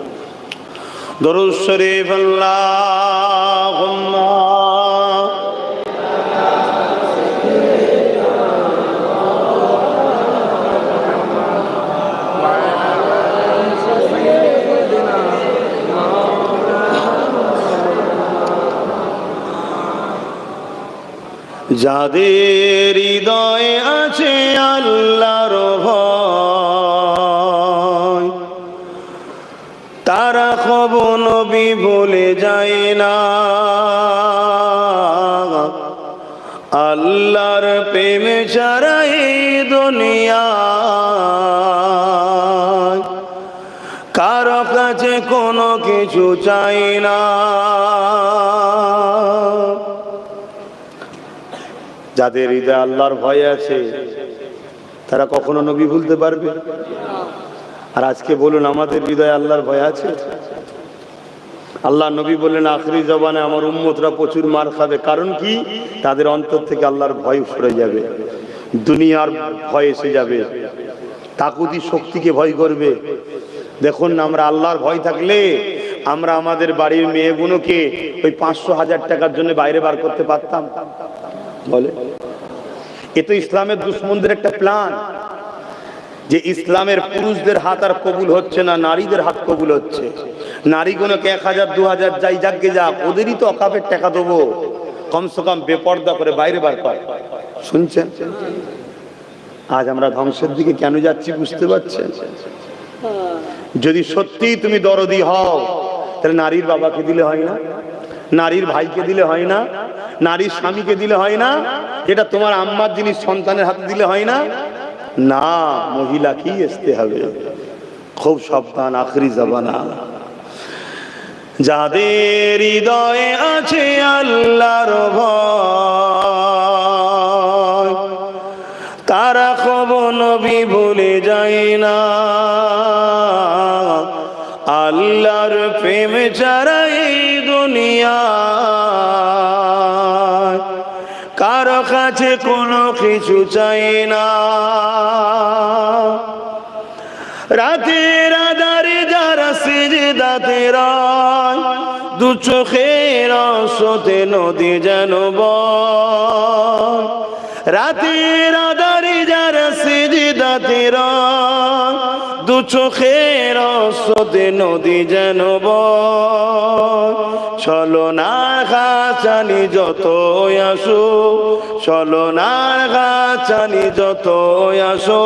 درود شريف. اللهم যাদের হৃদয়ে আছে আল্লাহর ভয়, তারা কবু নবী ভুলে যায় না। আল্লাহর প্রেমে ছাড়া এই দুনিয়ায় কারো কাছে কোনো কিছু চাই না। যাদের হৃদয়ে আল্লাহর ভয় আছে তারা কখনো নবী ভুলতে পারবে? আর আজকে বলুন, আমাদের হৃদয়ে আল্লাহর ভয় আছে? আল্লাহ নবী বললেন আখরি জবানে আমার উম্মতরা প্রচুর মার খাবে। কারণ কি? তাদের অন্তর থেকে আল্লাহর ভয় সরে যাবে, দুনিয়ার ভয় এসে যাবে, তাকুতি শক্তিকে ভয় করবে। দেখুন না, আমরা আল্লাহর ভয় থাকলে আমরা আমাদের বাড়ির মেয়েগুলোকে ওই 500,000 টাকার জন্য বাইরে বার করতে পারতাম? বলে এ তো ইসলামের দুশ্মনদের একটা প্ল্যান, যে ইসলামের পুরুষদের হাত আর কবুল হচ্ছে না, নারীদের হাত কবুল হচ্ছে। নারীগুলোকে 1000 2000 যাই যাকে যাক, ওদেরই তো অকাপের টাকা দেবো, কমসে কম বেপর্দা করে বাইরে বার কর। শুনছেন? আজ আমরা ধ্বংসের দিকে কেন যাচ্ছি বুঝতে পারছেন? যদি সত্যি তুমি দরদি হও তাহলে নারীর বাবাকে দিলে হয় না, নারীর ভাইকে দিলে হয় না, নারীর স্বামীকে দিলে হয় না, যেটা তোমার আম্মার জিনিস সন্তানের হাতে দিলে হয় না? না, মহিলাকেই আসতে হবে। খুব সাবধান, আখরি জামানা। যাদের হৃদয়ে আছে আল্লাহর ভয়, তারা কবু নবী ভুলে যায় না। আল্লাহর প্রেমে ছাড়া এই দুনিয়ায় কারো কাছে কোনো কিছু চাই না। রাতের আধারে যারা সিজদাতে রয়, দু চোখের আঁসুতে নদী যেন বয়। রাতের আধারে যারা সিজদাতে রয়, দু চোখের আঁসুতে নদী যেন বয়। চলো না গাছালি যত আসো, চলো না গাছালি যত আসো,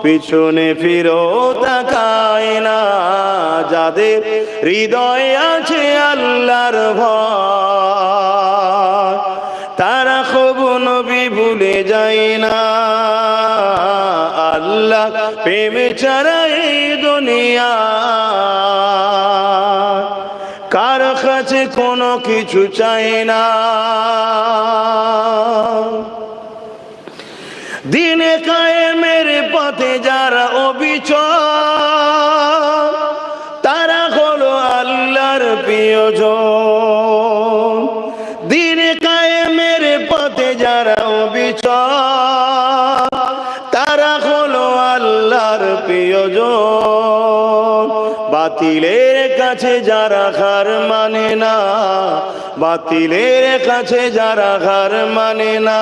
পিছনে ফিরো তাকায় না। যাদের হৃদয়ে আছে আল্লাহর ভয়, তারা কবু নবী ভুলে যায় না। আল্লাহ প্রেমে ছাড়া এই দুনিয়া কার কাছে কোনো কিছু চাই না। দিনে কায়েমের পথে যারা অবিচল, তারা হলো আল্লাহর প্রিয়জন। দিনে কায়েমের পথে যারা অবিচল, তারা হলো আল্লাহর প্রিয়জন। বাতিলের কাছে যারা হার মানে না, বাতিলের কাছে যারা হার মানে না,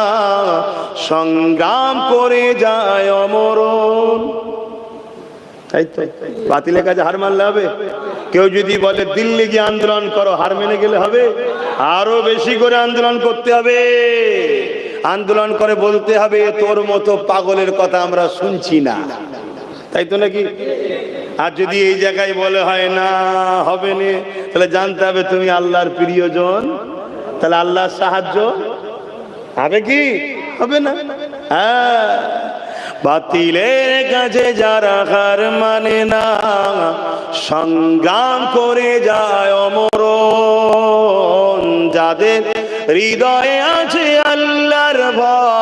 সংগ্রাম করে যায় অমরণ। তাই তো, বাতিলের কাছে হার মানলে হবে? কেউ যদি বলে দিল্লি গিয়ে আন্দোলন করো, হার মেনে গেলে হবে? আরো বেশি করে আন্দোলন করতে হবে। আন্দোলন করে বলতে হবে তোর মতো পাগলের কথা আমরা শুনছি না। তাই তো নাকি? আর যদি এই জায়গায় বলে হয় না, হবে না, তাহলে জানতে হবে তুমি আল্লাহর প্রিয়জন। তাহলে আল্লাহর সাহায্য হবে কি? হবে না। হ্যাঁ, বাতিলের কাছে যারা হার মানে না, সংগ্রাম করে যায় অমরণ। যাদের হৃদয়ে আছে আল্লাহর ভয়,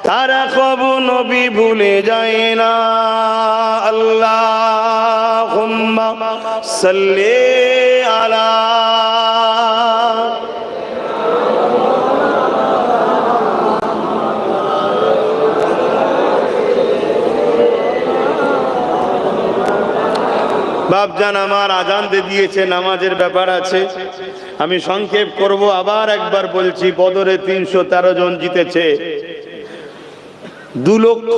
তারা কবু নবী ভুলে যায় না। আল্লাহুম্মা সাল্লি আলা। বাপজান আমার আজান দিয়েছে, নামাজের ব্যাপার আছে, আমি সংক্ষেপ করব। আবার একবার বলছি, বদরে 313 জন জিতেছে, 2 লক্ষ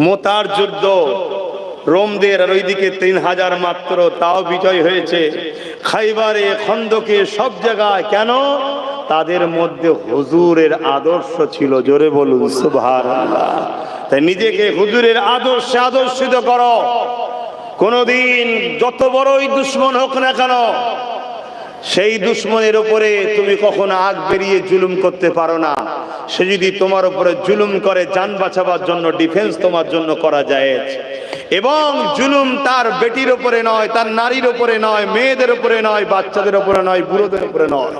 মোতার যুদ্ধ, রোমদের, আর ওইদিকে 3000 মাত্র, তাও বিজয় হয়েছে। খাইবারে, খন্দকে, সব জায়গায়। কেন? তাদের মধ্যে হুজুরের আদর্শ ছিল। জোরে বলুন সুবহানাল্লাহ। তাই নিজেকে হুজুরের আদর্শে আদর্শিত করো। কোনদিন যত বড়ই দুশ্মন হোক না কেন, সেই দুশ্মনের উপরে তুমি কখনো আগ বেরিয়ে জুলুম করতে পারো না। সে যদি তোমার উপরে জুলুম করে, জান বাঁচাবার জন্য ডিফেন্স তোমার জন্য করা যায়। এবং জুলুম তার বেটির উপরে নয়, তার নারীর উপরে নয়, মেয়েদের উপরে নয়, বাচ্চাদের উপরে নয়, বুড়োদের উপরে নয়।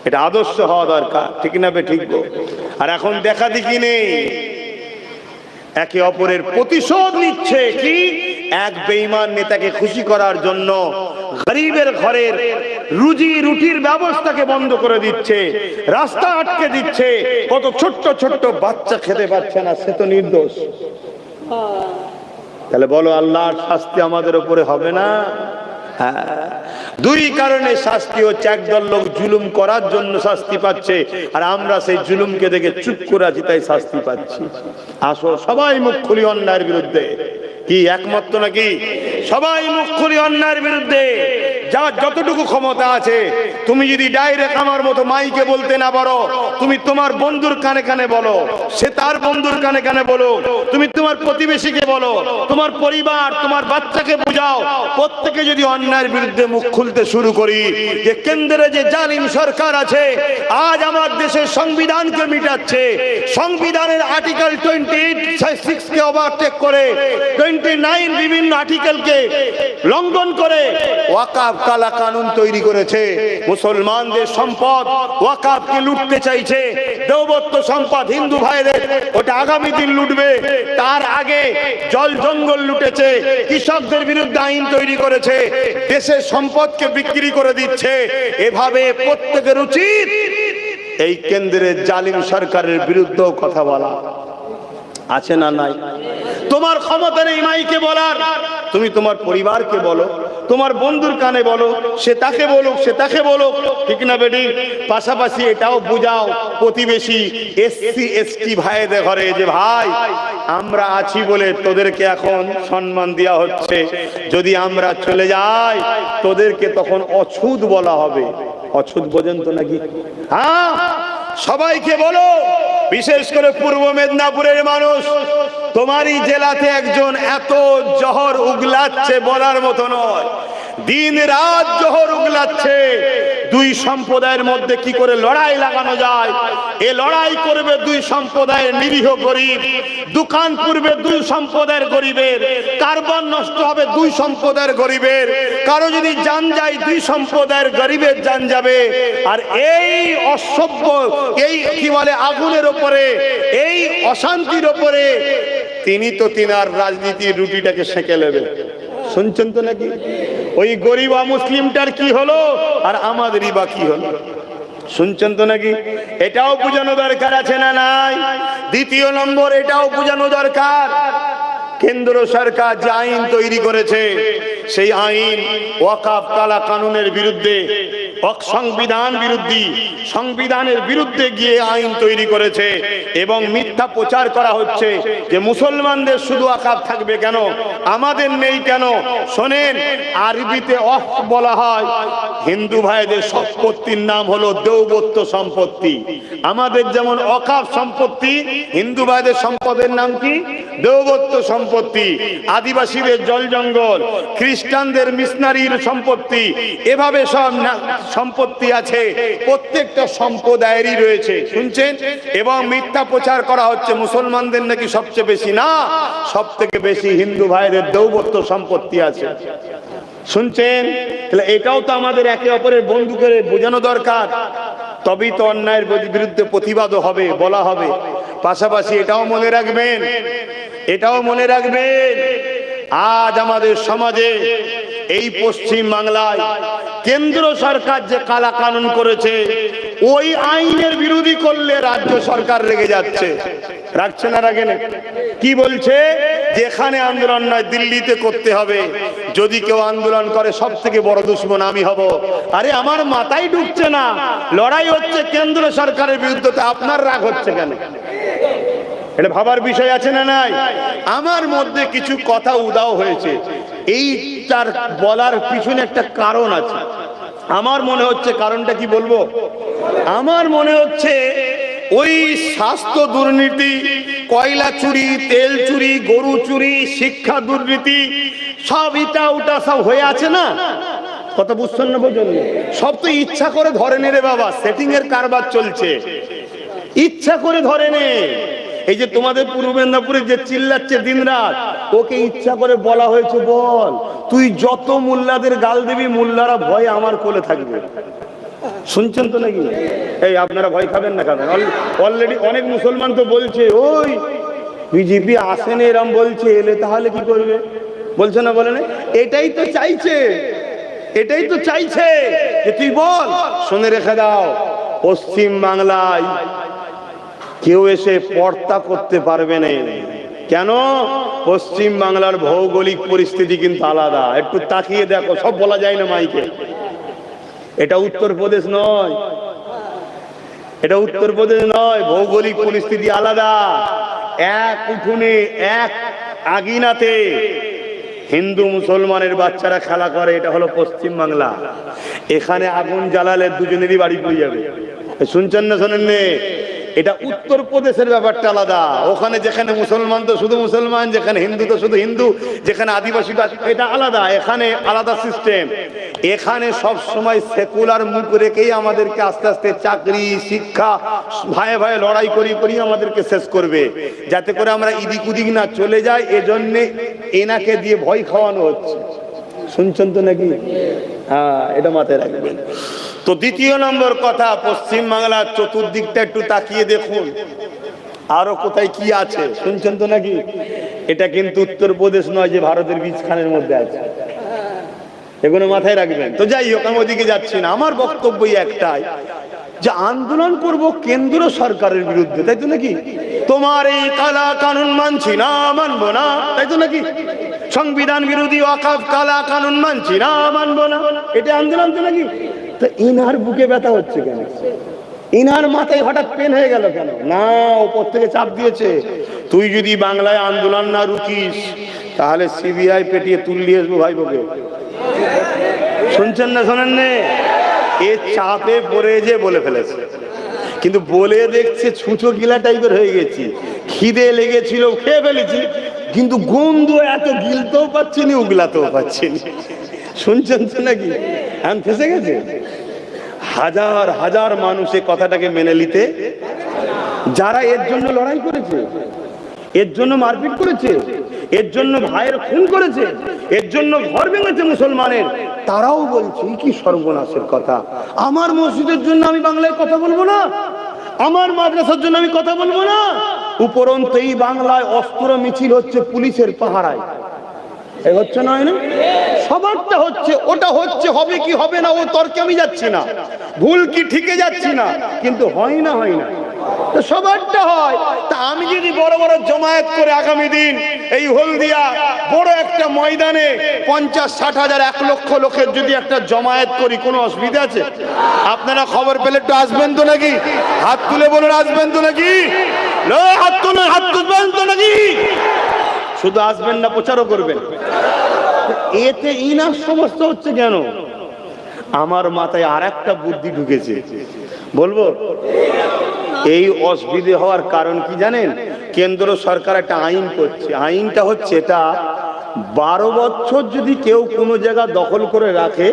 এটা আদর্শ হওয়া দরকার, ঠিক না বে ঠিক? আর এখন দেখা দেখি নেই, একে অপরের প্রতিশোধ নিচ্ছে। কি? এক বেঈমান নেতাকে খুশি করার জন্য গরিবের ঘরের রুজি রুটির ব্যবস্থাকে বন্ধ করে দিচ্ছে, রাস্তা আটকে দিচ্ছে। কত ছোট্ট ছোট্ট বাচ্চা খেতে পাচ্ছে না, সে তো নির্দোষ। তাহলে বলো, আল্লাহর শাস্তি আমাদের উপরে হবে না? দুই কারণে শাস্তি হচ্ছে। একদল লোক জুলুম করার জন্য শাস্তি পাচ্ছে, আর আমরা সেই জুলুমকে দেখে চুপ করে আছি, তাই শাস্তি পাচ্ছি। আসো সবাই মুখ খুলি অন্যায়ের বিরুদ্ধে। কি একমত তো নাকি? সবাই মুখ খুলি অন্যায়ের বিরুদ্ধে। যার যতটুকু ক্ষমতা আছে, তুমি যদি ডাইরেক্ট আমার মতো মাইকে বলতে না পারো, তুমি তোমার বন্ধুর কানে কানে বলো, সে তার বন্ধুর কানে কানে বলো, তুমি তোমার প্রতিবেশীকে বলো, তোমার পরিবার, তোমার বাচ্চাকে বুঝাও। প্রত্যেকে যদি অন্যায়ের বিরুদ্ধে মুখ খুলতে শুরু করি, যে কেন্দ্রে যে জালিম সরকার আছে, আজ আমার দেশের সংবিধানকে মিটাচ্ছে, সংবিধানের আর্টিকেল 28 কে ওভারটেক করে 29 বিভিন্ন আর্টিকেলকে লঙ্ঘন করে ওয়াকাফ কালা কানুন তৈরি করেছে। মুসলমানদের সম্পদ ওয়াকাফকে লুটতে চাইছে। দেওবত্ত সম্পদ হিন্দু ভাইদের, ওটা আগামী দিন লুটবে। তার আগে জল জঙ্গল লুটেছে, কৃষকদের বিরুদ্ধে আইন তৈরি করেছে, দেশের সম্পদকে বিক্রি করে দিচ্ছে। এভাবে প্রত্যেকের উচিত এই কেন্দ্রের জালিম সরকারের বিরুদ্ধেও কথা বলা। আছে না নাই? তোমার ক্ষমতা নেই মাইকে বলার, তুমি তোমার পরিবারকে বলো, তোমার বন্ধুর কানে বলো, সে তাকে বলুক, সে তাকে বলুক, ঠিক না বেটি? পাশাপাশি এটাও বুঝাও প্রতিবেশী এসসি এসটি ভাইদের ঘরে, যে ভাই আমরা আছি বলে তোদেরকে এখন সম্মান দেওয়া হচ্ছে, যদি আমরা চলে যাই তোদেরকে তখন অছুত বলা হবে। অছুত বোঝেন তো নাকি? হ্যাঁ, সবাইকে বলো, বিশেষ করে পূর্ব মেদিনীপুরের মানুষ, তোমারই জেলাতে একজন এত জহর উগলাচ্ছে বলার মতো নয়। দিন রাত জহর উগলাচ্ছে দুই সম্প্রদায়ের মধ্যে কি করে লড়াই লাগানো যায়। এ লড়াই করবে দুই সম্প্রদায়ের নিরীহ গরিব, দোকান পুরবে দুই সম্প্রদায়ের গরিবের, কার্বন নষ্ট হবে দুই সম্প্রদায়ের গরিবের, কারো যদি জান যায় দুই সম্প্রদায়ের গরিবের জান যাবে। আর এই অসভ্য, এই কি বলে আগুনের উপরে, এই অশান্তির উপরে তিনি তো তিনার রাজনীতির রুটিটাকে সেঁকে নেবে। শুনছেন তো নাকি? ওই গরিব মুসলিমটার কি হলো আর আমাদেরই বা কি হলো? শুনছেন তো নাকি? এটাও বোঝানো দরকার আছে না নাই? দ্বিতীয় নম্বর, এটাও বোঝানো দরকার, কেন্দ্র সরকার যে আইন তৈরি করেছে, সেই আইন ওয়াকাফ কালা কানুনের বিরুদ্ধে, সংবিধান বিরোধী, সংবিধানের বিরুদ্ধে গিয়ে আইন তৈরি করেছে। এবং মিথ্যা প্রচার করা হচ্ছে যে মুসলমানদের শুধু ওয়াকাফ থাকবে কেন, আমাদের নেই কেন? শোনেন, আরবিতে ওয়াকফ বলা হয় হিন্দু ভাইদের সম্পত্তির নাম হলো দেওবত্ত সম্পত্তি। আমাদের যেমন ওয়াকাফ সম্পত্তি, হিন্দু ভাইদের সম্পদের নাম কি? দেওবত্ত সম্পত্তি। আদিবাসীদের জল জঙ্গল, খ্রিস্টানদের মিশনারির সম্পত্তি, এভাবে সব সম্পত্তি আছে, প্রত্যেকটা সম্প্রদায়েরই রয়েছে। শুনছেন? এবং মিথ্যা প্রচার করা হচ্ছে মুসলমানদের নাকি সবচেয়ে বেশি, না, সব থেকে বেশি হিন্দু ভাইদের দেওবত্ত সম্পত্তি আছে। শুনছেন? তাহলে এটাও তো আমাদের একে অপরের বন্ধু করে বোঝানো দরকার, তবেই তো অন্যায়ের বিরুদ্ধে প্রতিবাদও হবে, বলা হবে। পাশাপাশি এটাও মনে রাখবেন, এটাও মনে রাখবেন, আজ আমাদের সমাজে এই পশ্চিম বাংলায় কেন্দ্র সরকার যে কালা কানুন করেছে, ওই আইনের বিরোধী করলে রাজ্য সরকার রেগে যাচ্ছে। রাখছে না, রাখে না? কি বলছে? যেখানে আন্দোলন নয় দিল্লিতে করতে হবে, যদি কেউ আন্দোলন করে সব থেকে বড় দুশ্মন আমি হব। আরে আমার মাথায় ঢুকছে না, লড়াই হচ্ছে কেন্দ্র সরকারের বিরুদ্ধে, আপনার রাগ হচ্ছে কেন? এটা ভাবার বিষয় আছে না নাই? আমার মধ্যে কিছু কথা উদাও হয়েছে, এইটার বলার পিছনে একটা কারণ আছে। আমার মনে হচ্ছে, কারণটা কি বলবো, আমার মনে হচ্ছে ওই স্বাস্থ্য দুর্নীতি, কয়লা চুরি, তেল চুরি, গরু চুরি, শিক্ষা দুর্নীতি, সব ইটা উটা সব হয়ে আছে না, কথা বুঝছেন না পর্যন্ত? সব তো ইচ্ছা করে ধরে নে রে বাবা, সেটিং এর কারবার চলছে, ইচ্ছা করে ধরে নে। এই যে তোমাদের পূর্ব মেদিনীপুরে যে চিল্লাচ্ছে দিনরাত, ওকে ইচ্ছা করে বলা হয়েছে, বল তুই যত মোল্লাদের গাল দিবি, মোল্লারা ভয় আমার কোলে থাকবে। শুনছেন তো নাকি? এই আপনারা ভয় খাবেন না, খাবেন। অলরেডি অনেক মুসলমান তো বলছে, ওই বিজেপি আসেনি এরম বলছে, এলে তাহলে কি করবে, বলছে না, বলে না? এটাই তো চাইছে, এটাই তো চাইছে যে তুই বল। শুনে রেখে দাও, পশ্চিম বাংলায় কেউ এসে পর্দা করতে পারবে না। কেন? পশ্চিম বাংলার ভৌগোলিক পরিস্থিতি কিন্তু আলাদা, একটু তাকিয়ে দেখো, সব বলা যায় না মাইকে। এটা উত্তরপ্রদেশ নয়, এটা উত্তরপ্রদেশ নয়, ভৌগোলিক পরিস্থিতি আলাদা। এক উঠোনে, এক আগিনাতে হিন্দু মুসলমানের বাচ্চারা খেলা করে, এটা হলো পশ্চিম বাংলা। এখানে আগুন জ্বালালে দুজনেরই বাড়ি পড়ে যাবে। শুনছেন না শোনেন নে? এটা উত্তরপ্রদেশের ব্যাপারটা আলাদা। ওখানে যেখানে মুসলমান তো শুধু মুসলমান, যেখানে হিন্দু তো শুধু হিন্দু, যেখানে আদিবাসী, এটা আলাদা। এখানে আলাদা সিস্টেম। এখানে সব সময় সেকুলার মুখ রেখেই আমাদেরকে আস্তে আস্তে চাকরি, শিক্ষা, ভাই ভাই লড়াই করি করি আমাদেরকে শেষ করবে, যাতে করে আমরা ইদিক উদিক না চলে যাই। এজন্যে এনাকে দিয়ে ভয় খাওয়ানো হচ্ছে। শুনছেন তো নাকি? হ্যাঁ, এটা মাথায় রাখবেন। তো দ্বিতীয় নম্বর কথা, পশ্চিম বাংলার চতুর্দিকটা একটু তাকিয়ে দেখুন, আরো কোথায় কি আছে। শুনছেন তো নাকি? এটা কিন্তু উত্তরপ্রদেশ নয় যে ভারতের বীজখানের মধ্যে আছে, এগুলো মাথায় রাখবেন। তো যাই হোক, আমি ওদিকে যাচ্ছি না। আমার বক্তব্যই একটাই, যে আন্দোলন করব কেন্দ্র সরকারের বিরুদ্ধে, তাই তো নাকি? তোমার এই কালা কানুন মানছি না, মানবো না, তাই তো নাকি? সংবিধান বিরোধী ওয়াকফ কালা কানুন মানছি না, মানবো না, এটা আন্দোলন তো নাকি? তো ইনার বুকে ব্যথা হচ্ছে কেন? ইনার মাথায় হঠাৎ পেন হয়ে গেল কেন? না, উপর থেকে চাপ দিয়েছে, তুই যদি বাংলায় আন্দোলন না রুকিস তাহলে সিবিআই পেটিয়ে তুললি আসবো ভাই বকে। শুনছেন না শোনেন নে? এ চাপে পড়ে যে বলে ফেলেছে, কিন্তু বলে দেখছে ছুঁচো গিলা টাইপের হয়ে গেছি, খিদে লেগেছিল খেয়ে ফেলেছি, কিন্তু গন্ধ এত গিলতেও পাচ্ছি না, উগলাতেও পাচ্ছি না। শুনছেন তো নাকি? এখন ফেসে গেছে। হাজার হাজার মানুষ এই কথাটাকে মেনে নিতে, যারা এর জন্য লড়াই করেছে, এর জন্য মারপিট করেছে, এর জন্য ভাইয়ের খুন করেছে, এর জন্য ঘর ভেঙেছে মুসলমানের, তারাও বলছে কি সর্বনাশের কথা। আমার মসজিদের জন্য আমি বাংলায় কথা বলবো না, আমার মাদ্রাসার জন্য আমি কথা বলবো না। উপরন্তু এই বাংলায় অস্ত্র মিছিল হচ্ছে পুলিশের পাহারায়, এই হচ্ছে না, না সবারটা হচ্ছে, ওটা হচ্ছে, হবে কি হবে না ও তর্কে আমি যাচ্ছি না, ভুল কি ঠিকে যাচ্ছি না, কিন্তু হয় না, হয় না, তো সবারটা হয়। তা আমি যদি বড় বড় জমায়েত করে আগামী দিন এই হলদিয়া বড় একটা ময়দানে 50-60 হাজার 1 লক্ষ লোকের যদি একটা জমায়েত করি, কোনো অসুবিধা আছে? আপনারা খবর পেলে একটু আসবেন তো নাকি? হাত তুলে বলুন, আসবেন তো নাকি? হাত তুলে, হাত তুলবেন তো নাকি? শুধু আসবেন না, প্রচারও করবেন। এতে ইনার সমস্যা হচ্ছে কেন? আমার মাথায় আর একটা বুদ্ধি ঢুকেছে, বলবো। এই অসুবিধে হওয়ার কারণ কি জানেন? কেন্দ্র সরকার একটা আইন করছে, আইনটা হচ্ছে এটা, 12 বছর যদি কেউ কোনো জায়গা দখল করে রাখে,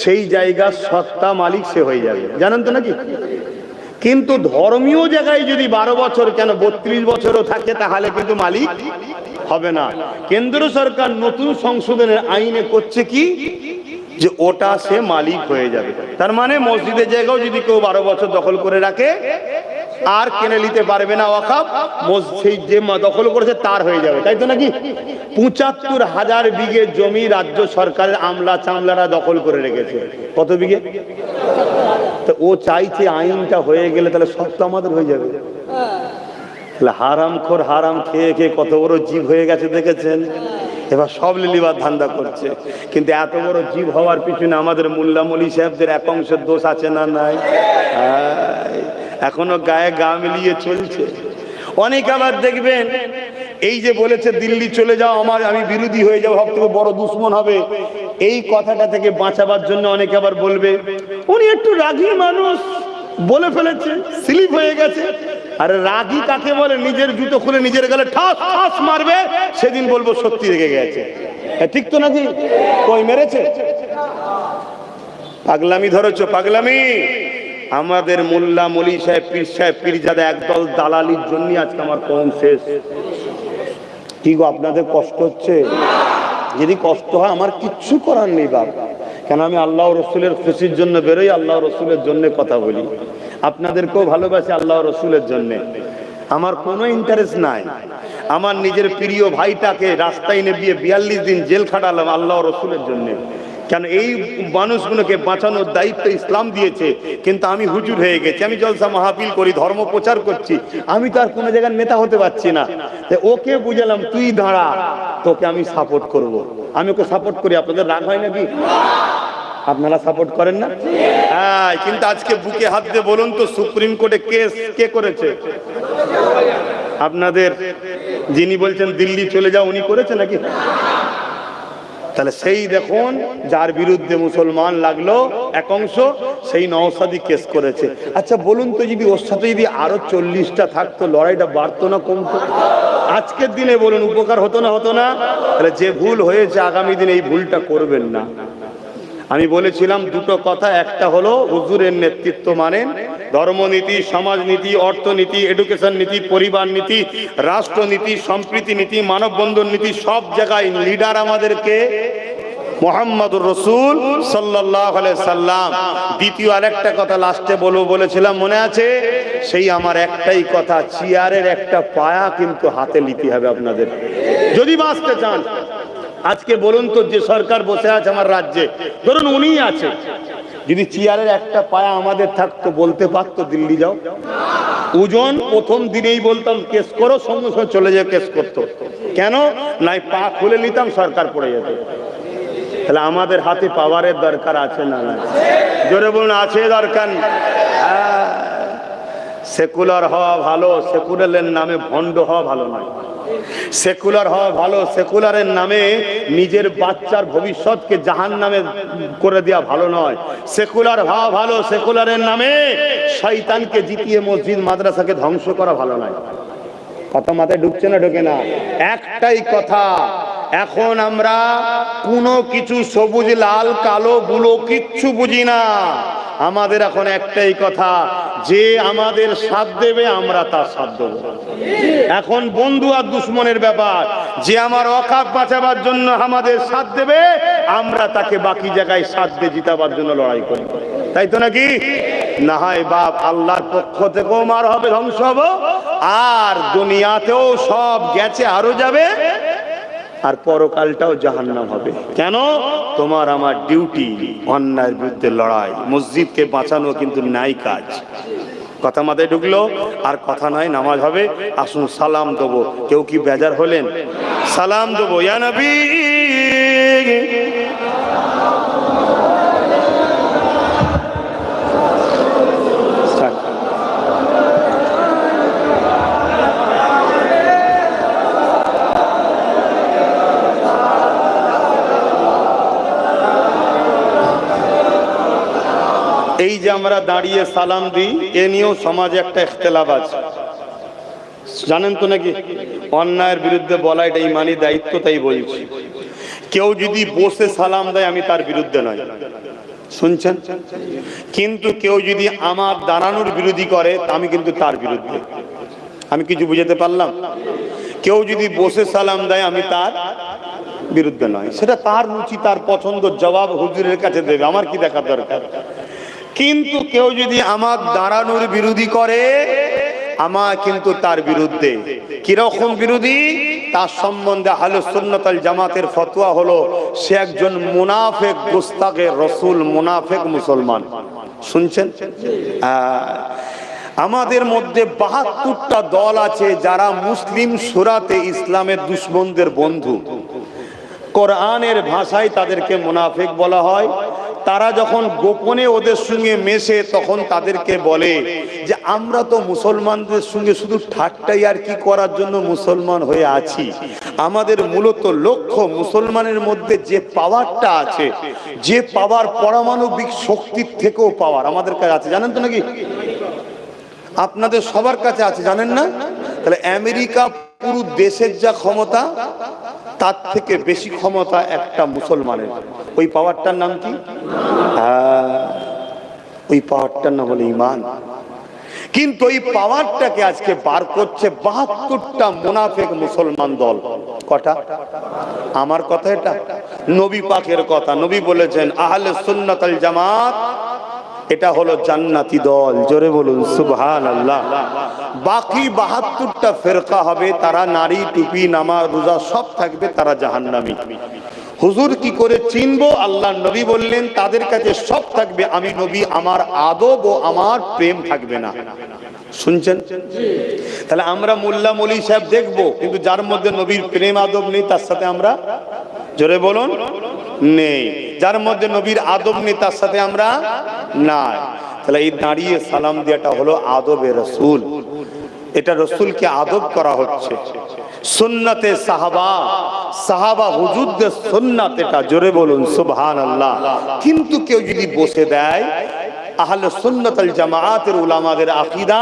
সেই জায়গার সত্তা মালিক সে হয়ে যাবে, জানেন তো নাকি? কিন্তু ধর্মীয় জায়গায় যদি 12 বছর কেন 32 বছরও থাকে, তাহলে কিন্তু মালিক হবে না। কেন্দ্র সরকার নতুন সংশোধনের আইনে করছে কি, যে ওটা সে মালিক হয়ে যাবে। তার মানে মসজিদের জায়গাও যদি কেউ 12 বছর দখল করে রাখে, আর কিনে নিতে পারবে না ওয়াকফ, সেই যে দখল করেছে তার হয়ে যাবে, তাই তো নাকি? 75,000 বিঘে জমি রাজ্য সরকারের আমলা চামলারা দখল করে রেখেছে। কত বিঘে? তো ও চাইছে আইনটা হয়ে গেলে তাহলে সব তো আমাদের হয়ে যাবে। হারামখোর হারাম খেয়ে খেয়ে কত বড় জীব হয়ে গেছে দেখেছেন? এবার সব লিলিবার ধান্দা করছে। কিন্তু এত বড় জীব হওয়ার পিছনে আমাদের মোল্লা মৌলী সাহেবদের এক অংশের দোষ আছে না নাই? এখনো গায়ে গা মিলিয়ে চলছে। অনেক আবার দেখবেন এই যে বলেছে দিল্লি চলে যাও, আমি বিরোধী হয়ে যাবো, সব থেকে বড় দুশ্মন হবে, এই কথাটা থেকে বাঁচাবার জন্য অনেকে আবার বলবে উনি একটু রাগী মানুষ, বলে ফেলেছে, স্লিপ হয়ে গেছে। আরে রাগী কাকে বলে? নিজের জুতো খুলে নিজের গালে ঠাস ঠাস মারবে, সেদিন বলবো সত্যি রেগে গেছে। ঠিক তো নাকি? কই মেরেছে? পাগলামি ধরেছো, পাগলামি। আমাদের মোল্লা মলি সাহেব, পীর সাহেব, পীরজাদা একদল দালালির জন্য আজকে আমার কম শেষ। কি গো, আপনাদের কষ্ট হচ্ছে? যদি কষ্ট হয় আমার কিচ্ছু করার নেই বাপ, কেন আমি আল্লাহ রসুলের খুশির জন্য বেরোই, আল্লাহ রসুলের জন্য কথা বলি, আপনাদেরকেও ভালোবাসি আল্লাহ রসুলের জন্য। আমার কোনো ইন্টারেস্ট নাই। আমার নিজের প্রিয় ভাইটাকে রাস্তায় নেবিয়ে 42 দিন জেল খাটালাম আল্লাহ রসুলের জন্য। কেন? এই মানুষগুলোকে বাঁচানোর দায়িত্ব ইসলাম দিয়েছে, কিন্তু আমি হুজুর হয়ে গেছি, আমি জলসা মাহফিল করি, ধর্ম প্রচার করছি, আমি তো আর কোনো জায়গার নেতা হতে পারছি না। ওকে বুঝালাম তুই দাঁড়া, তোকে আমি সাপোর্ট করব। আমি ওকে সাপোর্ট করি, আপনাদের রাগ হয় নাকি? আপনারা সাপোর্ট করেন না? হ্যাঁ, কিন্তু আজকে বুকে হাত দিয়ে বলুন তো, সুপ্রিম কোর্টে কেস কে করেছে? আপনাদের যিনি বলছেন দিল্লি চলে যাও, উনি করেছে নাকি? তাহলে সেই দেখুন, যার বিরুদ্ধে মুসলমান লাগলো এক অংশ, সেই নওশাদি কেস করেছে। আচ্ছা বলুন তো, যদি ওর সাথে যদি আরো 40টা থাকতো, লড়াইটা বাড়তো না কমতো? আজকের দিনে বলুন উপকার হতো না হতো না? তাহলে যে ভুল হয়েছে আগামী দিনে এই ভুলটা করবেন না। আমি বলেছিলাম দুটো কথা, একটা হলো হুজুরের নেতৃত্ব মানেন, ধর্মনীতি, সমাজনীতি, অর্থনীতি, এডুকেশন নীতি, পরিবার নীতি, রাষ্ট্রনীতি, সম্প্রীতি নীতি, মানববন্ধন নীতি, সব জায়গায় লিডার আমাদেরকে মুহাম্মদুর রাসূল সাল্লাল্লাহু আলাইহি সাল্লাম। দ্বিতীয় আরেকটা কথা লাস্টে বলেছিলাম, মনে আছে? সেই আমার একটাই কথা, চেয়ারের একটা পায়া কিন্তু হাতে নিতে হবে আপনাদের যদি বাঁচতে চান। আজকে বলুন তো, যে সরকার বসে আছে আমার রাজ্যে, ধরুন উনিই আছে, যদি চেয়ারের একটা পায়া আমাদের থাকতো, বলতে পারতো দিল্লি যাও? ওজন প্রথম দিনেই বলতাম কেস করো, সঙ্গে সঙ্গে চলে যেয়ে কেস করতো। কেন? নাই পা খুলে নিতাম, সরকার পড়ে যেত। তাহলে আমাদের হাতে পাওয়ারের দরকার আছে না? জোরে বলুন, আছে দরকার। সেকুলার হওয়া ভালো, সেকুলারের নামে ভণ্ড হওয়া ভালো নয়। সেকুলার হওয়া ভালো, সেকুলারের নামে নিজের বাচ্চার ভবিষ্যৎকে জাহান্নামে করে দেওয়া ভালো নয়। সেকুলার হওয়া ভালো, সেকুলারের নামে শয়তানকে জিতিয়ে মসজিদ মাদ্রাসাকে ধ্বংস করা ভালো নয়। কথা মাথায় ঢুকছে না? ঢোকে না? একটাই কথা, এখন আমরা কোনো কিছু সবুজ লাল কালো গুলো কিচ্ছু বুঝি না। আমাদের এখন একটাই কথা, যে আমাদের সাথ দেবে আমরা তার সাথ দেব। এখন বন্ধু আর দুশ্মনের ব্যাপার। যে আমার ওয়াকাফ বাঁচাবার জন্য আমাদের সাথ দেবে, আমরা তাকে বাকি জায়গায় সাথ দিয়ে জিতাবার জন্য লড়াই করি, তাই তো নাকি? না হয় বাপ আল্লাহর পক্ষ থেকেও মার হবে, ধ্বংস হবো, আর দুনিয়াতেও সব গেছে, আরো যাবে, আর পরকালটাও জাহান্নাম হবে। কেন? তোমার আমার ডিউটি অন্যায়ের বিরুদ্ধে লড়াই, মসজিদকে বাঁচানো কিন্তু নাই কাজ। কথা মাথায় ঢুকলো? আর কথা নয়, নামাজ হবে। আসুন সালাম দেবো। কেউ কি বেজার হলেন? সালাম দেবো। ইয়া নবী, এই যে আমরা দাঁড়িয়ে সালাম দিই, এ নিয়েও সমাজে একটা ইখতিলাফ আছে, জানেন তো নাকি? অন্যায়ের বিরুদ্ধে বলা এটা ইমানি দায়িত্ব, তাই বলছি। কেউ যদি বসে সালাম দেয়, আমি তার বিরুদ্ধে নয়, শুনছেন? কিন্তু কেউ যদি আমার দাঁড়ানোর বিরোধী করে, আমি কিন্তু তার বিরুদ্ধে। আমি কিছু বুঝাতে পারলাম? কেউ যদি বসে সালাম দেয়, আমি তার বিরুদ্ধে নয়, সেটা তার রুচি, তার পছন্দ, জবাব হুজুরের কাছে দেবে, আমার কি দেখার দরকার? কিন্তু কেউ যদি আমার দাঁড়ানোর বিরোধী করে, আমার কিন্তু তার বিরুদ্ধে। কিরকম বিরোধী? তার সম্বন্ধে আহলুস সুন্নাত ওয়াল জামাতের ফতোয়া হলো সে একজন মুনাফিক, গুস্তাখে রাসূল, মুনাফিক মুসলমান। শুনছেন? আমাদের মধ্যে 72টা দল আছে যারা মুসলিম সুরাতে ইসলামের দুশমনদের বন্ধু। কোরআনের ভাষায় তাদেরকে মুনাফিক বলা হয়, তারা যখন গোপনে ওদের সঙ্গে মেশে তখন তাদেরকে বলে যে আমরা তো মুসলমানদের সঙ্গে শুধু ঠাট্টাই আর কি করার জন্য মুসলমান হয়ে আছি, আমাদের মূলত লক্ষ্য মুসলমানের মধ্যে যে পাওয়ারটা আছে, যে পাওয়ার পারমাণবিক শক্তির থেকেও পাওয়ার আমাদের কাছে আছে, জানেন তো নাকি? আপনাদের সবার কাছে আছে, জানেন না? তাহলে আমেরিকা পুরো দেশের যা ক্ষমতা তার থেকে বেশি ক্ষমতা একটা মুসলমানের। ওই পাওয়ারটার নাম কি? ওই পাওয়ারটার নাম হলো ঈমান। কিন্তু ওই পাওয়ারটাকে আজকে বার করছে 72টা মুনাফিক মুসলমান দল। কটা? আমার কথা এটা, নবী পাকের কথা। নবী বলেছেন আহলে সুন্নাত ওয়াল জামাত এটা হলো জান্নাতি দল। জোরে বলুন সুবহানাল্লাহ। বাকি 72টা ফিরকা হবে, তারা নারী, টুপি, নামাজ, রোজা সব থাকবে, তারা জাহান্নামী। হুজুর কি করে চিনবো? আল্লাহ নবী বললেন তাদের কাছে সব থাকবে, আমি নবী, আমার আদব ও আমার প্রেম থাকবে না। শুনছেন? তাহলে আমরা মোল্লা মৌলী সাহেব দেখবো, কিন্তু যার মধ্যে নবীর প্রেম আদব নেই তার সাথে আমরা, জোরে বলুন, নেই। যার মধ্যে নবীর আদব নেই তার সাথে আমরা নাই। তাহলে এই দাঁড়িয়ে সালাম দেওয়াটা হলো আদবে রসুল। এটা রসুলকে আদব করা হচ্ছে। সুন্নতে সাহাবা, সাহাবা হুজুরদের সুন্নাত এটা। জোরে বলুন সুবহানাল্লাহ। কিন্তু কেউ যদি বসে দেয়, আহলে সুন্নাত ওয়াল জামাআতের উলামাদের আকীদা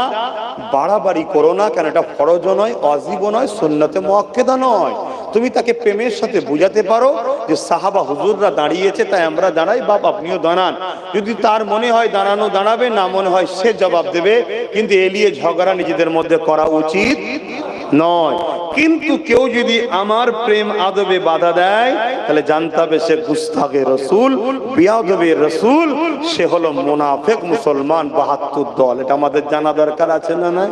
বাড়াবাড়ি করো না, কারণ এটা ফরজ নয়, ওয়াজিব নয়, সুন্নতে মুআক্কাদা নয়। তুমি তাকে প্রেমের সাথে বুঝাতে পারো যে সাহাবা হুজুররা দাঁড়িয়েছে তাই আমরা দাঁড়াই, বাপ আপনিও দাঁড়ান। যদি তার মনে হয় দাঁড়ানো দাঁড়াবে, না মনে হয় সে জবাব দেবে, কিন্তু এলিয়ে ঝগড়া নিজেদের মধ্যে করা উচিত নয়। কিন্তু কেউ যদি আমার প্রেম আদবে বাধা দেয় তাহলে জানতে হবে সে গুস্তাখে রসুল, বিয়াদবে রসুল, সে হলো মুনাফিক মুসলমান 72 দল। এটা আমাদের জানা দরকার আছে না? না,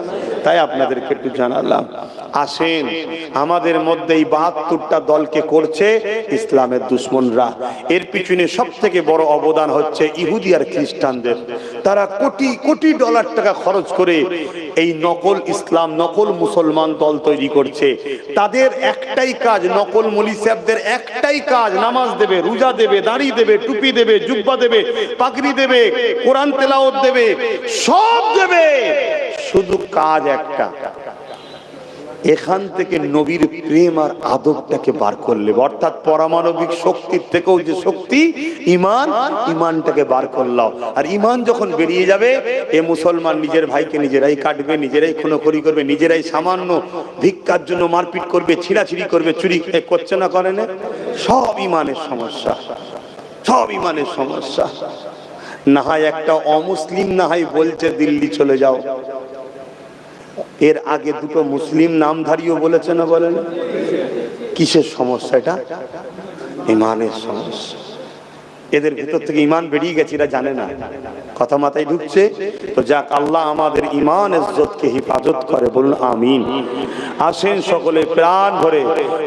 তাই আপনাদেরকে একটু জানালাম। আসেন, আমাদের মধ্যে এই 72টা দলকে করছে ইসলামের দুশ্মনরা। এর পিছনে সব থেকে বড় অবদান হচ্ছে ইহুদি আর খ্রিস্টানদের। তারা কোটি কোটি ডলার টাকা খরচ করে এই নকল ইসলাম, নকল মুসলমান দল তৈরি করছে। তাদের একটাই কাজ, নকল মৌলী সাহেবদের একটাই কাজ, নামাজ দেবে, রোজা দেবে, দাড়ি দেবে, টুপি দেবে, জুব্বা দেবে, পাগড়ি দেবে, কোরআন তেলাওয়াত দেবে, সব দেবে, শুধু কাজ একটা, এখান থেকে নবীর প্রেম আর আদবটাকে বার করলে, অর্থাৎ পারমাণবিক শক্তির থেকেও যে শক্তি ঈমান, ঈমানটাকে বার করলাম। আর ঈমান যখন বেরিয়ে যাবে, এ মুসলমান নিজের ভাইকে নিজেরাই কাটবে, নিজেরাই খুনোখুরি করবে, নিজেরাই সামান্য ভিক্ষার জন্য মারপিট করবে, ছিঁড়াছিড়ি করবে, চুরি করছে না, করে না? সব ঈমানের সমস্যা, সব ঈমানের সমস্যা। না হয় একটা অমুসলিম না হয় বলছে দিল্লি চলে যাও, এর আগে দুটো মুসলিম নামধারীও বলেছে না, বলেন? কিসের সমস্যা? এটা ঈমানের সমস্যা। এদের ভিতর থেকে ঈমান বেরিয়ে গেছে, এরা জানে না, কথা মাথায় ঢুকছে তো। যাক, আল্লাহ আমাদের ঈমান ইজ্জতকে হেফাজত করে, বলুন আমিন। আসেন সকলে প্রাণ ভরে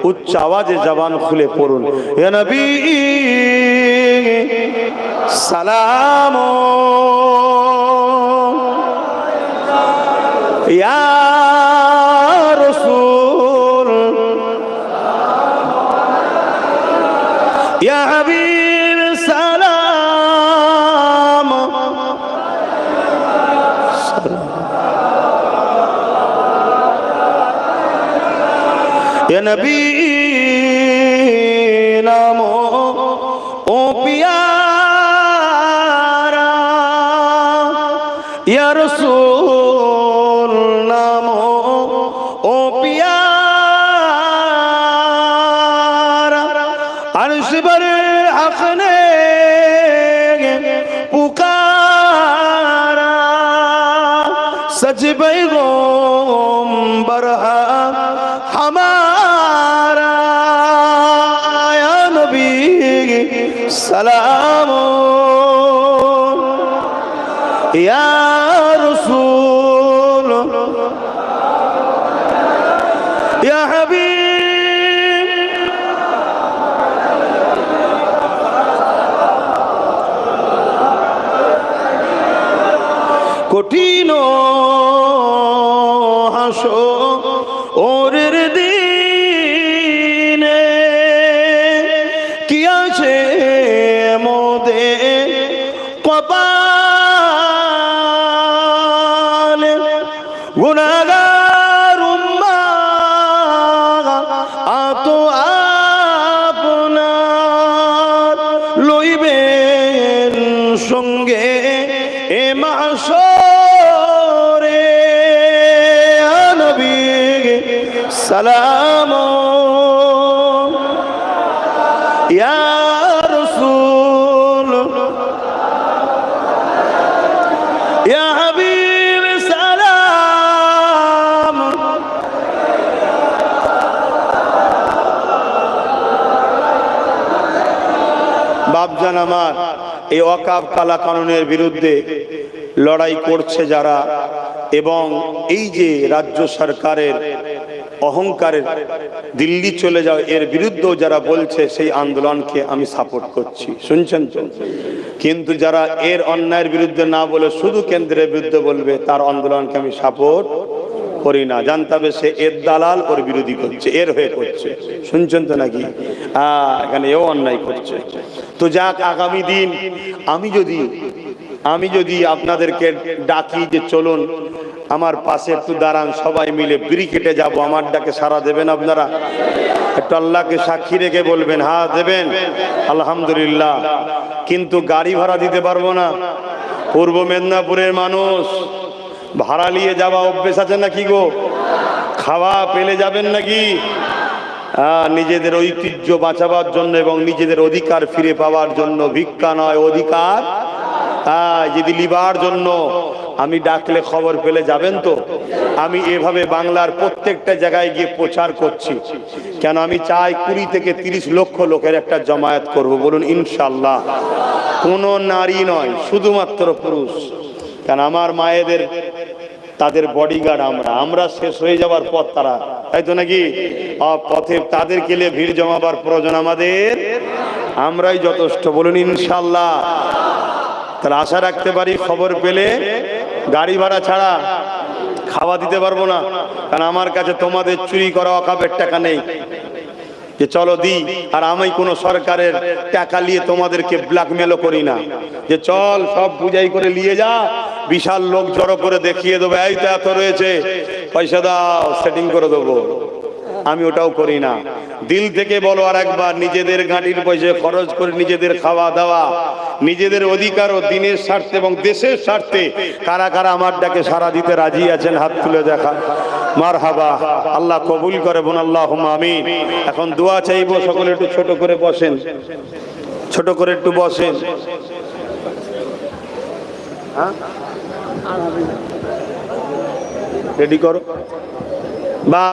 উচ্চ আওয়াজে জবান খুলে পড়ুন, হে নবী সালাম ইয়া রাসূল ইয়া হাবিব সালাম ইয়া নবী নাম ও পিয়ারা ইয়া রাসূল নাম ও পিয়ারা আরশ पर हक ने पुकारा सच पैगंबर हमारा या नबी सलाम या रसूल या हबीब। কঠিন হাসরের দিনে কি আছে মোদের গুনাহগার উম্মাহ আতো আপনার লইবেন সঙ্গে এ মাহশরে নবী সালাম ইয়া রাসূল ইয়া হাবিব সালাম। বাপজান আমার, এই ওয়াকফ কালা কানুনের বিরুদ্ধে লড়াই করছে যারা, এবং এই যে রাজ্য সরকারের অহংকারের দিল্লি চলে যাও এর বিরুদ্ধেও যারা বলছে, সেই আন্দোলনকে আমি সাপোর্ট করছি, শুনছেন তো? কিন্তু যারা এর অন্যায়ের বিরুদ্ধে না বলে শুধু কেন্দ্রের বিরুদ্ধে বলবে, তার আন্দোলনকে আমি সাপোর্ট করি না। জানতে হবে সে এর দালাল, ওর বিরোধী করছে, এর হয়ে করছে, শুনছেন তো নাকি? এখানে এও অন্যায় করছে। তো যাক, আগামী দিন আমি যদি আপনাদেরকে ডাকি যে চলুন আমার পাশে একটু দাঁড়ান, সবাই মিলে ব্রিকেটে যাব, আমার ডাকে সাড়া দেবেন আপনারা? একটু আল্লাহকে সাক্ষী রেখে বলবেন হ্যাঁ দেবেন, আলহামদুলিল্লাহ। কিন্তু গাড়ি ভাড়া দিতে পারবো না। পূর্ব মেদিনীপুরের মানুষ, ভাড়া নিয়ে যাওয়া অভ্যেস আছে নাকি গো? খাওয়া পেলে যাবেন নাকি? নিজেদের ঐতিহ্য বাঁচাবার জন্য এবং নিজেদের অধিকার ফিরে পাওয়ার জন্য, ভিক্ষা নয় অধিকার যদি লিবার জন্য আমি ডাকলে খবর পেলে যাবেন তো? আমি এভাবে বাংলার প্রত্যেকটা জায়গায় গিয়ে প্রচার করছি। কেন? আমি চাই 20 থেকে 30 লক্ষ লোকের একটা জমায়েত করব, বলুন ইনশাআল্লাহ। কোনো নারী নয়, শুধুমাত্র পুরুষ। কেন? আমার মায়েদের তাদের বডিগার্ড আমরা শেষ হয়ে যাবার পর তারা, তাই তো নাকি? পথে তাদেরকে নিয়ে ভিড় জমাবার প্রয়োজন আমাদের, আমরাই যথেষ্ট, বলুন ইনশাআল্লাহ। তাহলে আশা রাখতে পারি খবর পেলে গাড়ি ভাড়া ছাড়া খাওয়া দিতে পারবো না। কারণ আমার কাছে তোমাদের চুরি করা ওয়াকফের টাকা নেই যে চলো দিই। আর আমি কোনো সরকারের টাকা নিয়ে তোমাদেরকে ব্ল্যাকমেলও করি না যে চল সব বুঝাই করে নিয়ে যা, বিশাল লোক জড়ো করে দেখিয়ে দেবো এই তো এত রয়েছে, পয়সা দাও সেটিং করে দেবো। আমি ওটাও করি না। দিল থেকে বলো আর একবার, নিজেদের গাড়ির পয়সা খরচ করে নিজেদের খাওয়া দাওয়া, নিজেদের অধিকার ও দিনের স্বার্থে এবং দেশের স্বার্থে কারা কারা আমার ডাকে সাড়া দিতে রাজি আছেন? হাত তুলে দেখা। মারহাবা, আল্লাহ কবুল করে, বোন আল্লাহুম্মা আমিন। এখন দোয়া চাইবো, সকলে একটু ছোট করে বসেন, ছোট করে একটু বসেন। রেডি করো বা